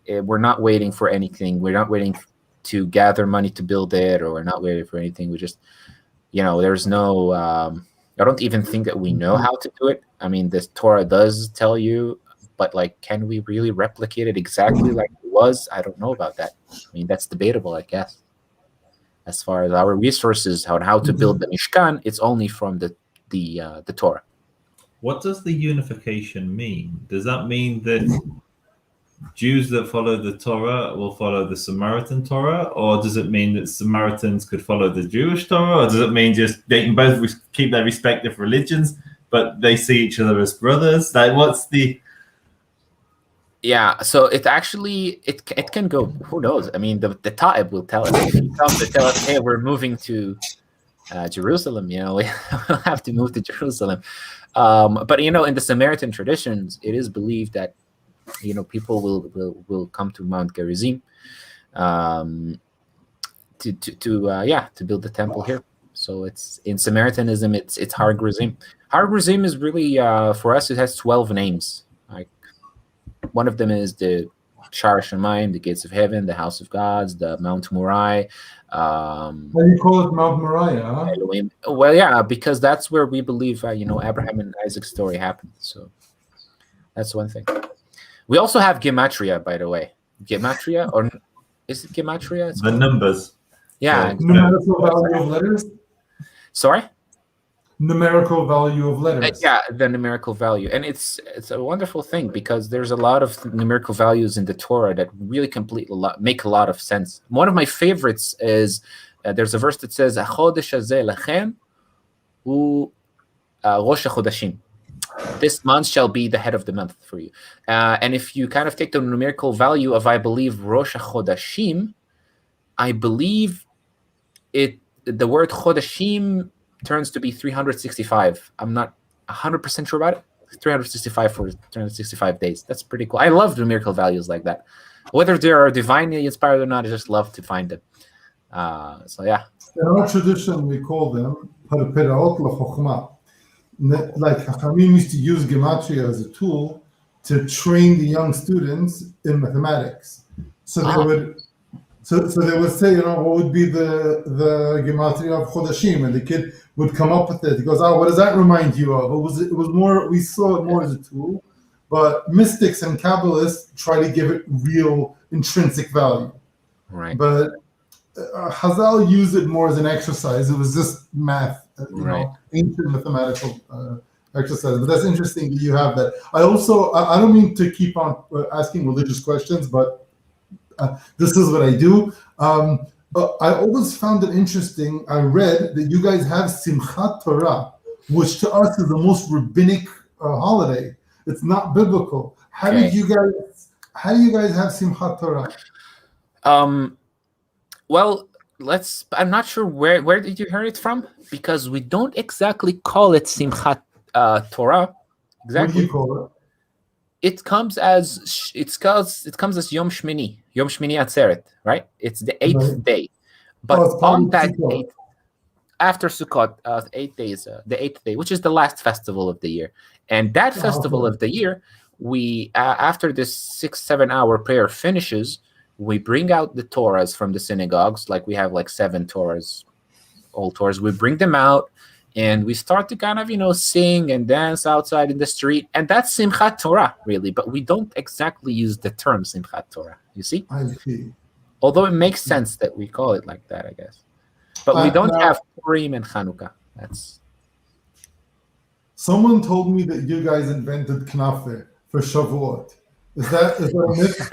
we're not waiting for anything. We're not waiting to gather money to build it, or we're not waiting for anything. We just, there's no, I don't even think that we know how to do it. I mean, this Torah does tell you, but like, can we really replicate it exactly like it was? I don't know about that. I mean, that's debatable, I guess. As far as our resources on how to build the Mishkan, it's only from the Torah. What does the unification mean? Does that mean that Jews that follow the Torah will follow the Samaritan Torah, or does it mean that Samaritans could follow the Jewish Torah, or does it mean just they can both keep their respective religions, but they see each other as brothers? Like, what's the? Yeah, so it actually it can go. Who knows? I mean, the Ta'ib will tell us. If he comes to tell us, hey, we're moving to Jerusalem. We'll have to move to Jerusalem. But in the Samaritan traditions, it is believed that people will come to Mount Gerizim to build the temple here. So it's in Samaritanism, it's Har Gerizim. Har Gerizim is really for us, it has 12 names. Like, one of them is the Shar Shamayim, the gates of heaven, the house of gods, the Mount Moriah. Why do you call it Mount Moriah? Huh? Elohim. Well, yeah, because that's where we believe Abraham and Isaac's story happened. So that's one thing. We also have Gematria, by the way. Gematria, or is it Gematria? It's the numbers. Yeah. Numerical value of letters? Sorry? Numerical value of letters. Yeah, the numerical value. And it's a wonderful thing, because there's a lot of numerical values in the Torah that really make a lot of sense. One of my favorites is, there's a verse that says, "Chodesh hazeh lachem hu rosh hachodashim." This month shall be the head of the month for you. And if you kind of take the numerical value of, I believe, Rosh HaChodashim, I believe the word Chodashim turns to be 365. I'm not 100% sure about it. 365 for 365 days. That's pretty cool. I love numerical values like that. Whether they are divinely inspired or not, I just love to find them. So yeah. In our tradition, we call them Parperaot LaChochma. Like, Chachamim used to use Gematria as a tool to train the young students in mathematics. So they would say, what would be the Gematria of Chodashim, and the kid would come up with it. He goes, what does that remind you of? It was more, we saw it more as a tool, but mystics and Kabbalists try to give it real intrinsic value. Right. But Chazal used it more as an exercise. It was just math. Ancient mathematical exercise. But that's interesting that you have that. I don't mean to keep on asking religious questions, but this is what I do. I always found it interesting. I read that you guys have Simchat Torah, which to us is the most rabbinic holiday. It's not biblical. How do you guys have Simchat Torah? Well, I'm not sure where did you hear it from, because we don't exactly call it Simchat Torah. Exactly. What do you call it? It comes as Yom Shmini Atzeret, right? It's the 8th day, but on that 8th, after Sukkot, 8 days, the 8th day, which is the last festival of the year, and that festival of the year, we after this 6-7 hour prayer finishes, we bring out the Torahs from the synagogues, like we have like 7 Torahs, old Torahs. We bring them out, and we start to kind of, sing and dance outside in the street. And that's Simchat Torah, really. But we don't exactly use the term Simchat Torah, you see? I see. Although it makes sense that we call it like that, I guess. But we don't have Purim and Chanukah. Someone told me that you guys invented knafe for Shavuot. Is that a myth?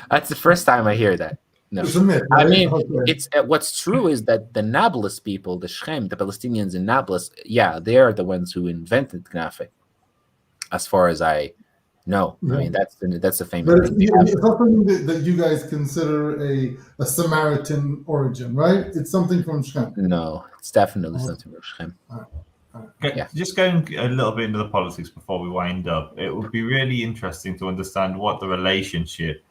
That's the first time I hear that. No. It's a myth, right? I mean, okay. it's what's true is that the Nablus people, the Shem, the Palestinians in Nablus, they are the ones who invented knafe. as far as I know. Yeah. I mean, that's the famous But thing. it's not something that you guys consider a Samaritan origin, right? It's something from Shechem. No, it's definitely something from Shechem. Okay, Yeah. just going a little bit into the politics before we wind up, it would be really interesting to understand what the relationship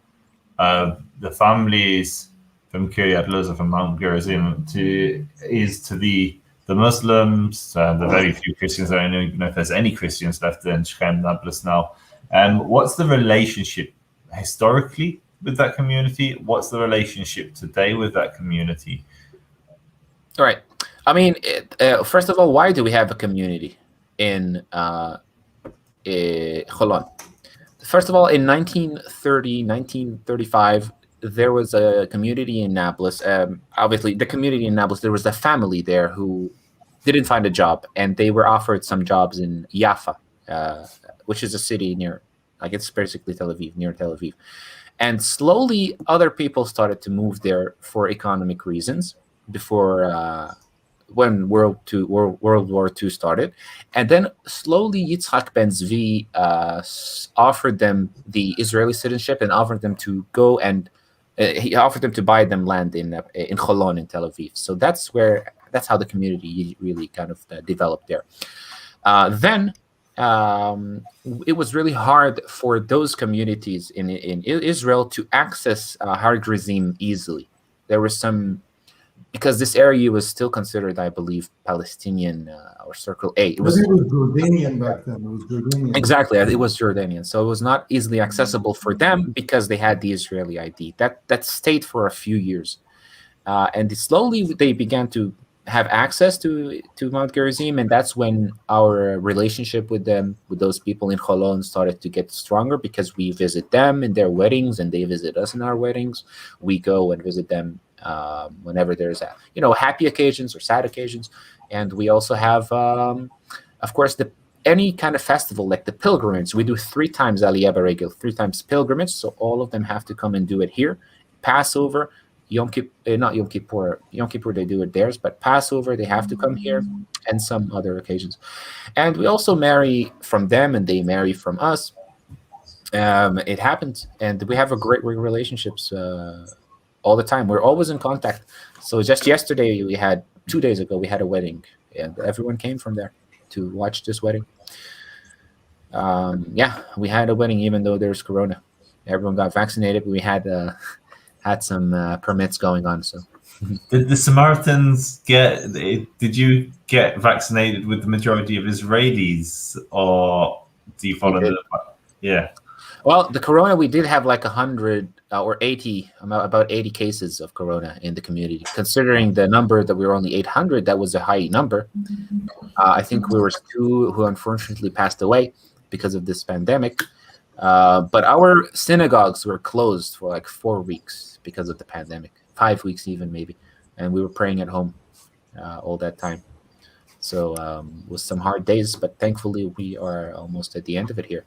of the families from Kiryat Luz, from Mount Gerizim, is to the Muslims, the very few Christians. I don't even know if there's any Christians left in Shechem, Nablus now. What's the relationship historically with that community? What's the relationship today with that community? All right. I mean, first of all, why do we have a community in Holon? First of all, in 1930, 1935, there was a community in Nablus. Obviously, the community in Nablus, there was a family there who didn't find a job, and they were offered some jobs in Jaffa, which is a city near, like it's basically Tel Aviv, near Tel Aviv. And slowly, other people started to move there for economic reasons before when World War II started. And then slowly Yitzhak Ben Zvi offered them the Israeli citizenship and offered them to go and he offered them to buy them land in Holon in Tel Aviv. So that's how the community really kind of developed there. Then it was really hard for those communities in Israel to access Har Gerizim easily. There was some, because this area was still considered, I believe, Palestinian or Circle A. It was Jordanian back then. It was Jordanian. Exactly, it was Jordanian. So it was not easily accessible for them because they had the Israeli ID. That stayed for a few years. And slowly they began to have access to Mount Gerizim, and that's when our relationship with them, with those people in Holon, started to get stronger because we visit them in their weddings and they visit us in our weddings. We go and visit them whenever there's happy occasions or sad occasions, and we also have of course any kind of festival like the pilgrimage. We do 3 times Aliyah B'Regel, 3 times pilgrimage, so all of them have to come and do it here. Passover, Yom Kippur they do it theirs, but Passover they have to come here, and some other occasions. And we also marry from them and they marry from us. It happens, and we have a great relationships all the time. We're always in contact. So just yesterday 2 days ago we had a wedding, and everyone came from there to watch this wedding. We had a wedding even though there's Corona. Everyone got vaccinated. We had some permits going on. So did the Samaritans did you get vaccinated with the majority of Israelis, or do you follow yeah? Well, the Corona, we did have like 100 or 80, about 80 cases of Corona in the community. Considering the number that we were only 800, that was a high number. I think we were 2 who unfortunately passed away because of this pandemic. But our synagogues were closed for like 4 weeks because of the pandemic, 5 weeks even maybe. And we were praying at home all that time. So it was some hard days, but thankfully we are almost at the end of it here.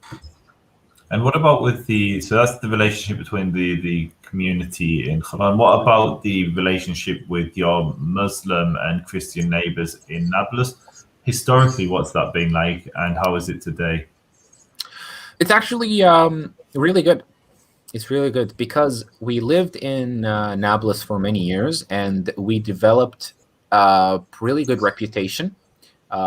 And what about so that's the relationship between the community in Holon. What about the relationship with your Muslim and Christian neighbors in Nablus? Historically, what's that been like, and how is it today? It's actually really good. It's really good because we lived in Nablus for many years, and we developed a really good reputation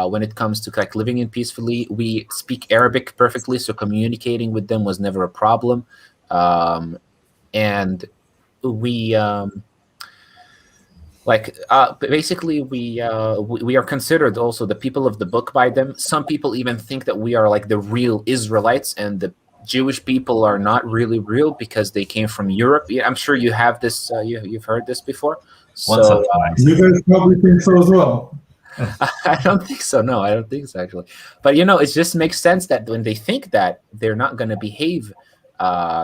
when it comes to like living in peacefully. We speak Arabic perfectly, so communicating with them was never a problem. And we basically we are considered also the people of the book by them. Some people even think that we are like the real Israelites, and the Jewish people are not really real because they came from Europe. Yeah, I'm sure you have this. You've heard this before. So you guys probably think so as well. I don't think so. No, I don't think so actually. But it just makes sense that when they think that, they're not going to behave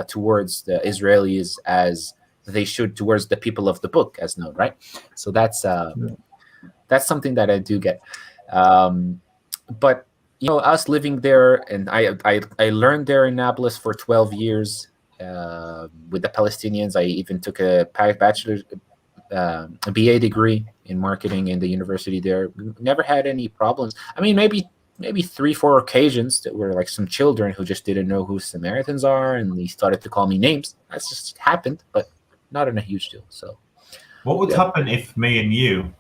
towards the Israelis as they should towards the people of the book, as known, right? So that's something that I do get. But us living there, and I learned there in Nablus for 12 years with the Palestinians. I even took a bachelor's, a BA degree in marketing in the university there. Never had any problems. I mean, maybe maybe 3-4 occasions that were like some children who just didn't know who Samaritans are, and they started to call me names. That's just happened, but not in a huge deal. So, what would happen if me and you?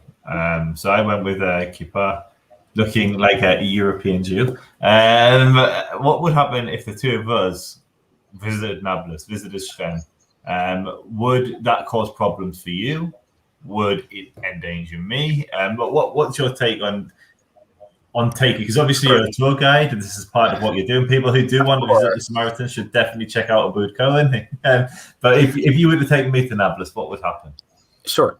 So I went with Kippah, looking like a European Jew. What would happen if the two of us visited Nablus, visited Shechem? Would that cause problems for you? Would it endanger me? But what's your take on taking? Because obviously you're a tour guide, and this is part of what you're doing. People who do want to visit the Samaritans should definitely check out Abud Cohen. But if you were to take me to Nablus, what would happen? Sure.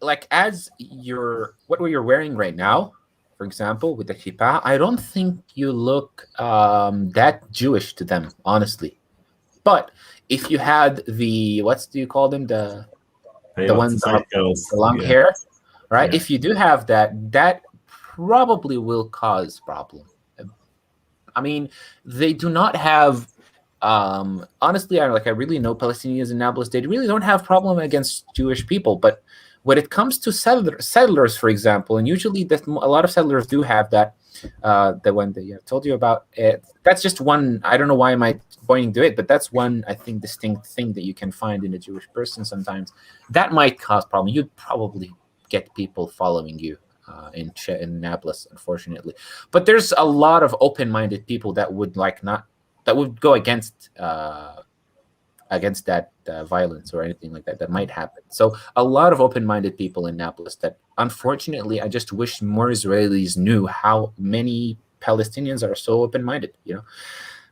Like as what you're wearing right now, for example, with the kippah, I don't think you look that Jewish to them, honestly. But if you had the, what do you call them? The ones with the long hair, right? Yeah. If you do have that probably will cause problem. I mean, they do not have, honestly, I really know Palestinians in Nablus. They really don't have problem against Jewish people. But when it comes to settlers, for example, and usually a lot of settlers do have that, the one that I told you about. That's just one. I don't know why am I pointing to it, but that's one, I think, distinct thing that you can find in a Jewish person sometimes. That might cause problem. You'd probably get people following you in Nablus, unfortunately. But there's a lot of open-minded people that would go against that violence or anything like that might happen. So a lot of open-minded people in Nablus that, unfortunately, I just wish more Israelis knew how many Palestinians are so open-minded,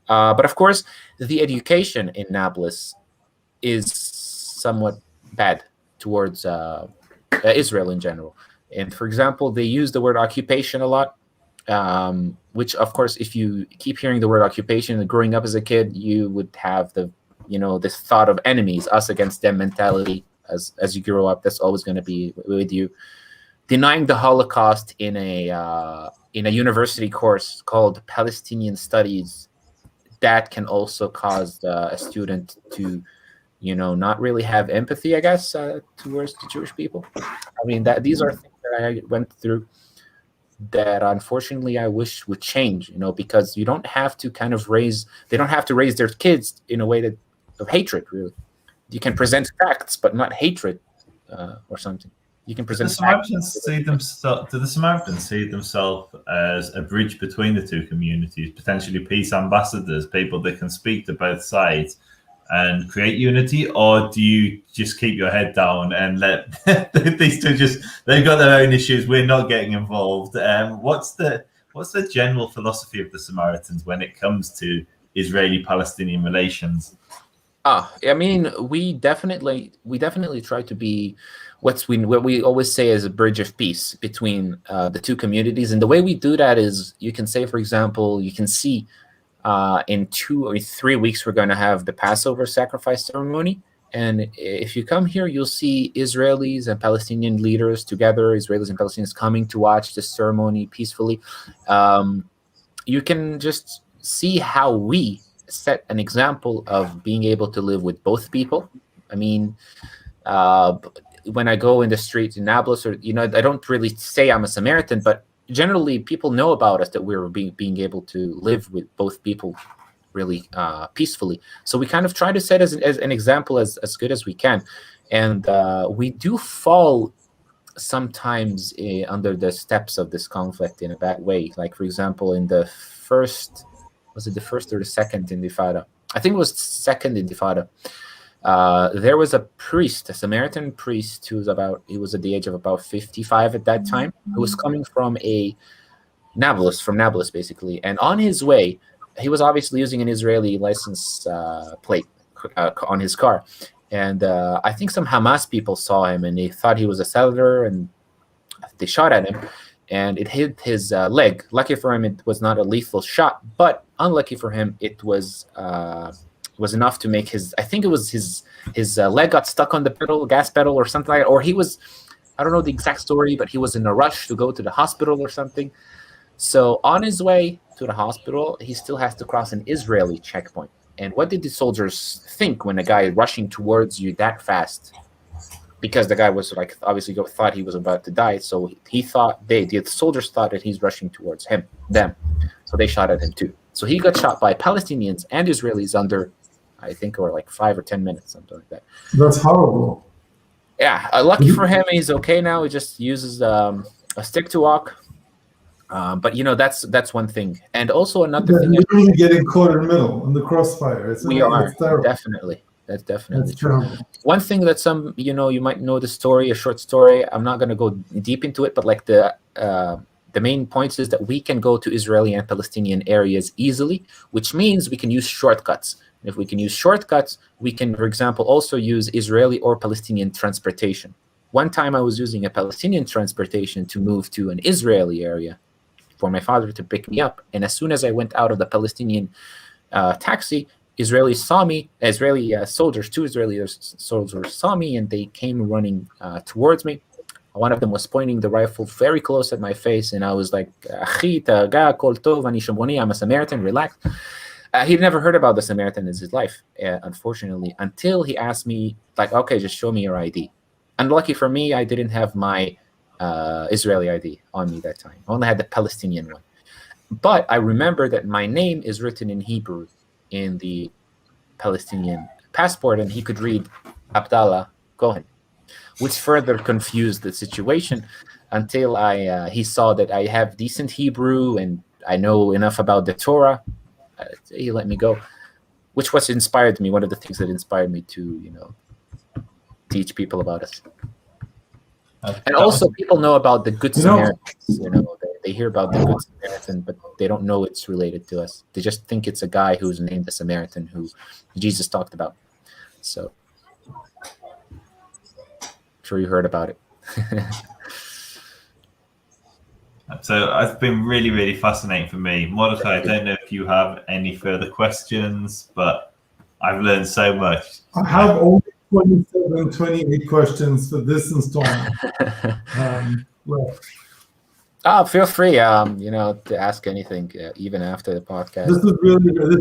But of course, the education in Nablus is somewhat bad towards Israel in general. And for example, they use the word occupation a lot, which of course, if you keep hearing the word occupation and growing up as a kid, you would have this thought of enemies, us against them mentality. As you grow up, that's always going to be with you. Denying the Holocaust in a university course called Palestinian Studies, that can also cause a student to, not really have empathy, I guess, towards the Jewish people. I mean, these are things that I went through that unfortunately I wish would change, because you don't have to they don't have to raise their kids in a way of hatred, really. You can present facts, but not hatred or something. You can present facts. Do the Samaritans see themselves as a bridge between the two communities, potentially peace ambassadors, people that can speak to both sides and create unity? Or do you just keep your head down and let these two they've got their own issues, we're not getting involved? What's the general philosophy of the Samaritans when it comes to Israeli-Palestinian relations? I mean, we definitely try to be what we always say is a bridge of peace between the two communities. And the way we do that is, you can say, for example, you can see in 2 or 3 weeks, we're going to have the Passover sacrifice ceremony. And if you come here, you'll see Israelis and Palestinian leaders together, Israelis and Palestinians coming to watch the ceremony peacefully. You can just see how we set an example of being able to live with both people. I mean, when I go in the street in Nablus, or I don't really say I'm a Samaritan, but generally people know about us that we're being able to live with both people really peacefully. So we kind of try to set as an example as good as we can. And we do fall sometimes under the steps of this conflict in a bad way. Like, for example, in the first, was it the first or the second Intifada? I think it was second Intifada. There was a priest, a Samaritan priest, he was at the age of about 55 at that time, who was coming from Nablus basically. And on his way, he was obviously using an Israeli license plate on his car. And I think some Hamas people saw him and they thought he was a settler, and they shot at him. And it hit his leg. Lucky for him, it was not a lethal shot, but unlucky for him, it was enough to make his leg got stuck on the gas pedal or something like that. Or he was, I don't know the exact story, but he was in a rush to go to the hospital or something. So on his way to the hospital, he still has to cross an Israeli checkpoint. And what did the soldiers think when a guy rushing towards you that fast because the guy was like obviously thought he was about to die, so he thought the soldiers thought that he's rushing towards them, so they shot at him too. So he got shot by Palestinians and Israelis under, I think, or like 5 or 10 minutes, something like that. That's horrible. Yeah, lucky for him, he's okay now. He just uses a stick to walk. But that's one thing, and also another thing. Literally getting caught in the middle in the crossfire. We are definitely. That's definitely true. One thing that you might know the story, a short story. I'm not going to go deep into it, but like the main points is that we can go to Israeli and Palestinian areas easily, which means we can use shortcuts. And if we can use shortcuts, we can, for example, also use Israeli or Palestinian transportation. One time I was using a Palestinian transportation to move to an Israeli area for my father to pick me up. And as soon as I went out of the Palestinian taxi, Israeli soldiers, two Israeli soldiers saw me, and they came running towards me. One of them was pointing the rifle very close at my face, and I was like, I'm a Samaritan, relax. He'd never heard about the Samaritan in his life, unfortunately, until he asked me, like, okay, just show me your ID. Unlucky for me, I didn't have my Israeli ID on me that time. I only had the Palestinian one. But I remember that my name is written in Hebrew in the Palestinian passport, and he could read Abdallah Cohen, which further confused the situation until he saw that I have decent Hebrew and I know enough about the Torah. He let me go, which was inspired me. One of the things that inspired me to, teach people about us. And also, people know about the Good Samaritans. They hear about the Good Samaritan, but they don't know it's related to us. They just think it's a guy who's named the Samaritan who Jesus talked about. So, I'm sure you heard about it. So it's been really, really fascinating for me. Mordecai, I don't know if you have any further questions, but I've learned so much. I have only 28 questions for this installment. Feel free, to ask anything, even after the podcast. This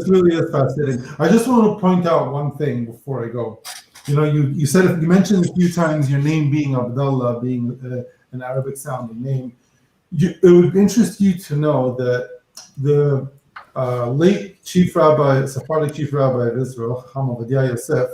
really is fascinating. I just want to point out one thing before I go. You mentioned a few times your name being Abdullah, being an Arabic sounding name. It would interest you to know that the late Sephardic chief rabbi of Israel, Ovadia Yosef,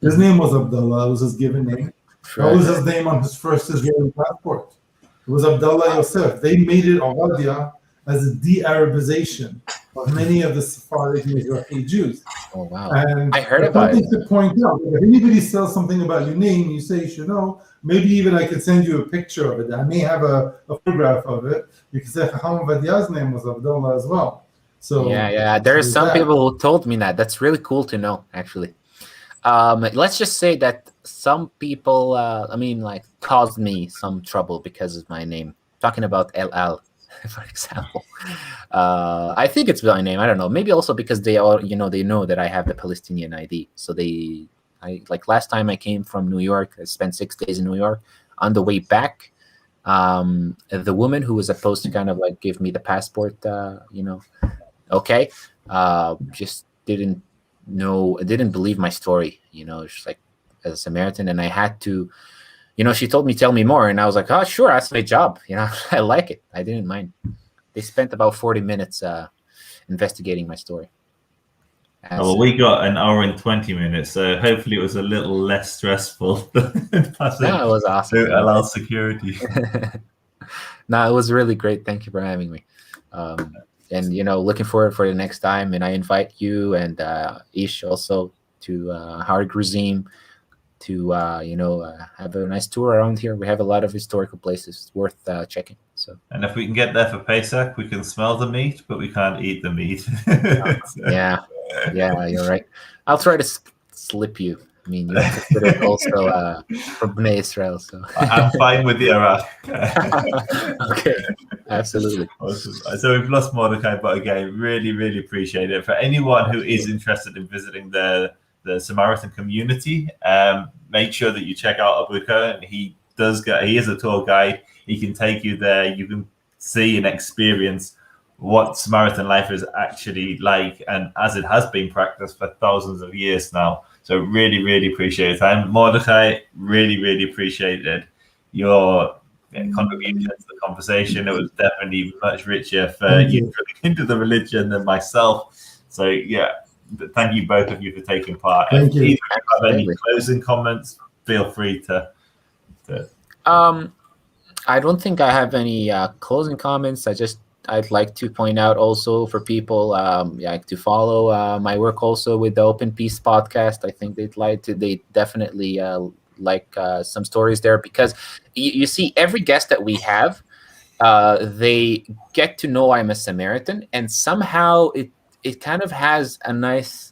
his name was Abdullah. It was his given name. That was his name on his first Israeli passport. It was Abdullah Yosef. They made it Ovadia as a de-Arabization of many of the Sephardic Mizrahi Jews. Oh, wow. And I heard about it. Something to point out. If anybody says something about your name, you say you should know. Maybe even I could send you a picture of it. I may have a photograph of it, because Chacham Ovadia's name was Abdullah as well. So yeah. There are some people who told me that. That's really cool to know, actually. Let's just say that some people, caused me some trouble because of my name. Talking about El Al, for example. I think it's my name. I don't know. Maybe also because they know that I have the Palestinian ID. So last time I came from New York, I spent 6 days in New York. On the way back, the woman who was supposed to kind of like give me the passport, just didn't believe my story. She's like, as a Samaritan, and I had to, she told me, tell me more, and I was like, oh, sure, that's my job. I like it. I didn't mind. They spent about 40 minutes investigating my story. We got an hour and 20 minutes, so hopefully it was a little less stressful than passing. No, it was awesome. To allow security. No, it was really great. Thank you for having me. And looking forward for the next time. And I invite you and Ish also to Har Gruzim to have a nice tour around here. We have a lot of historical places worth checking. So, and if we can get there for Pesach, we can smell the meat, but we can't eat the meat. Yeah, you're right. I'll try to slip you. I mean, you consider it also from Bnei Israel, so I'm fine with the Iraq. Okay, absolutely. Awesome. So we've lost Mordecai, but again, really, really appreciate it. For anyone who is interested in visiting the Samaritan community, make sure that you check out Abuka. He is a tour guide. He can take you there. You can see and experience what Samaritan life is actually like, and as it has been practiced for thousands of years now. So really, really appreciate your time. Mordechai, really, really appreciated your contribution to the conversation. It was definitely much richer for you drilling into the religion than myself. So yeah, thank you both of you for taking part. Thank you. If you have any closing comments, feel free to. I don't think I have any closing comments. I'd like to point out also for people to follow my work also with the Open Peace podcast. I think they definitely like some stories there, because you see every guest that we have, they get to know I'm a Samaritan, and somehow it kind of has a nice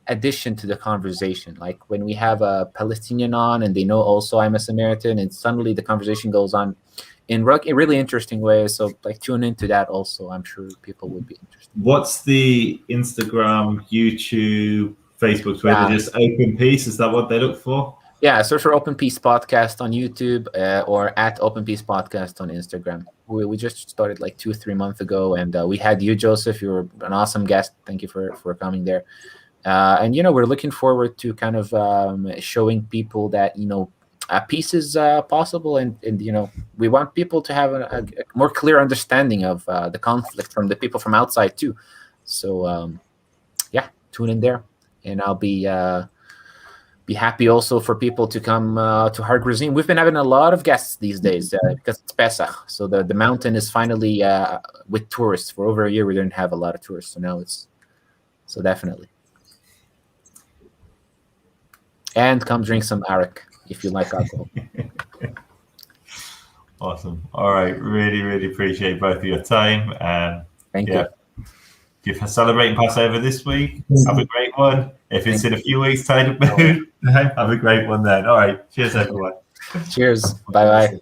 addition to the conversation. Like when we have a Palestinian on and they know also I'm a Samaritan, and suddenly the conversation goes on in really interesting ways. So like tune into that also. I'm sure people would be interested. What's the Instagram, YouTube, Facebook, Twitter? Just Open Peace? Is that what they look for? Yeah, search for Open Peace Podcast on YouTube or at Open Peace Podcast on Instagram. We just started like 2-3 months ago, and we had you, Joseph. You were an awesome guest. Thank you for coming there. And we're looking forward to kind of showing people that peace is possible, and we want people to have a more clear understanding of the conflict from the people from outside too. So tune in there, and I'll be happy also for people to come to Har Gerizim. We've been having a lot of guests these days because it's Pesach, so the mountain is finally with tourists. For over a year we didn't have a lot of tourists, so now it's definitely. And come drink some arak if you like alcohol. Awesome. All right. Really, really appreciate both of your time. Thank you. If you're celebrating Passover this week, have a great one. If it's in a few weeks' time, have a great one then. All right. Cheers, everyone. Cheers. Bye-bye.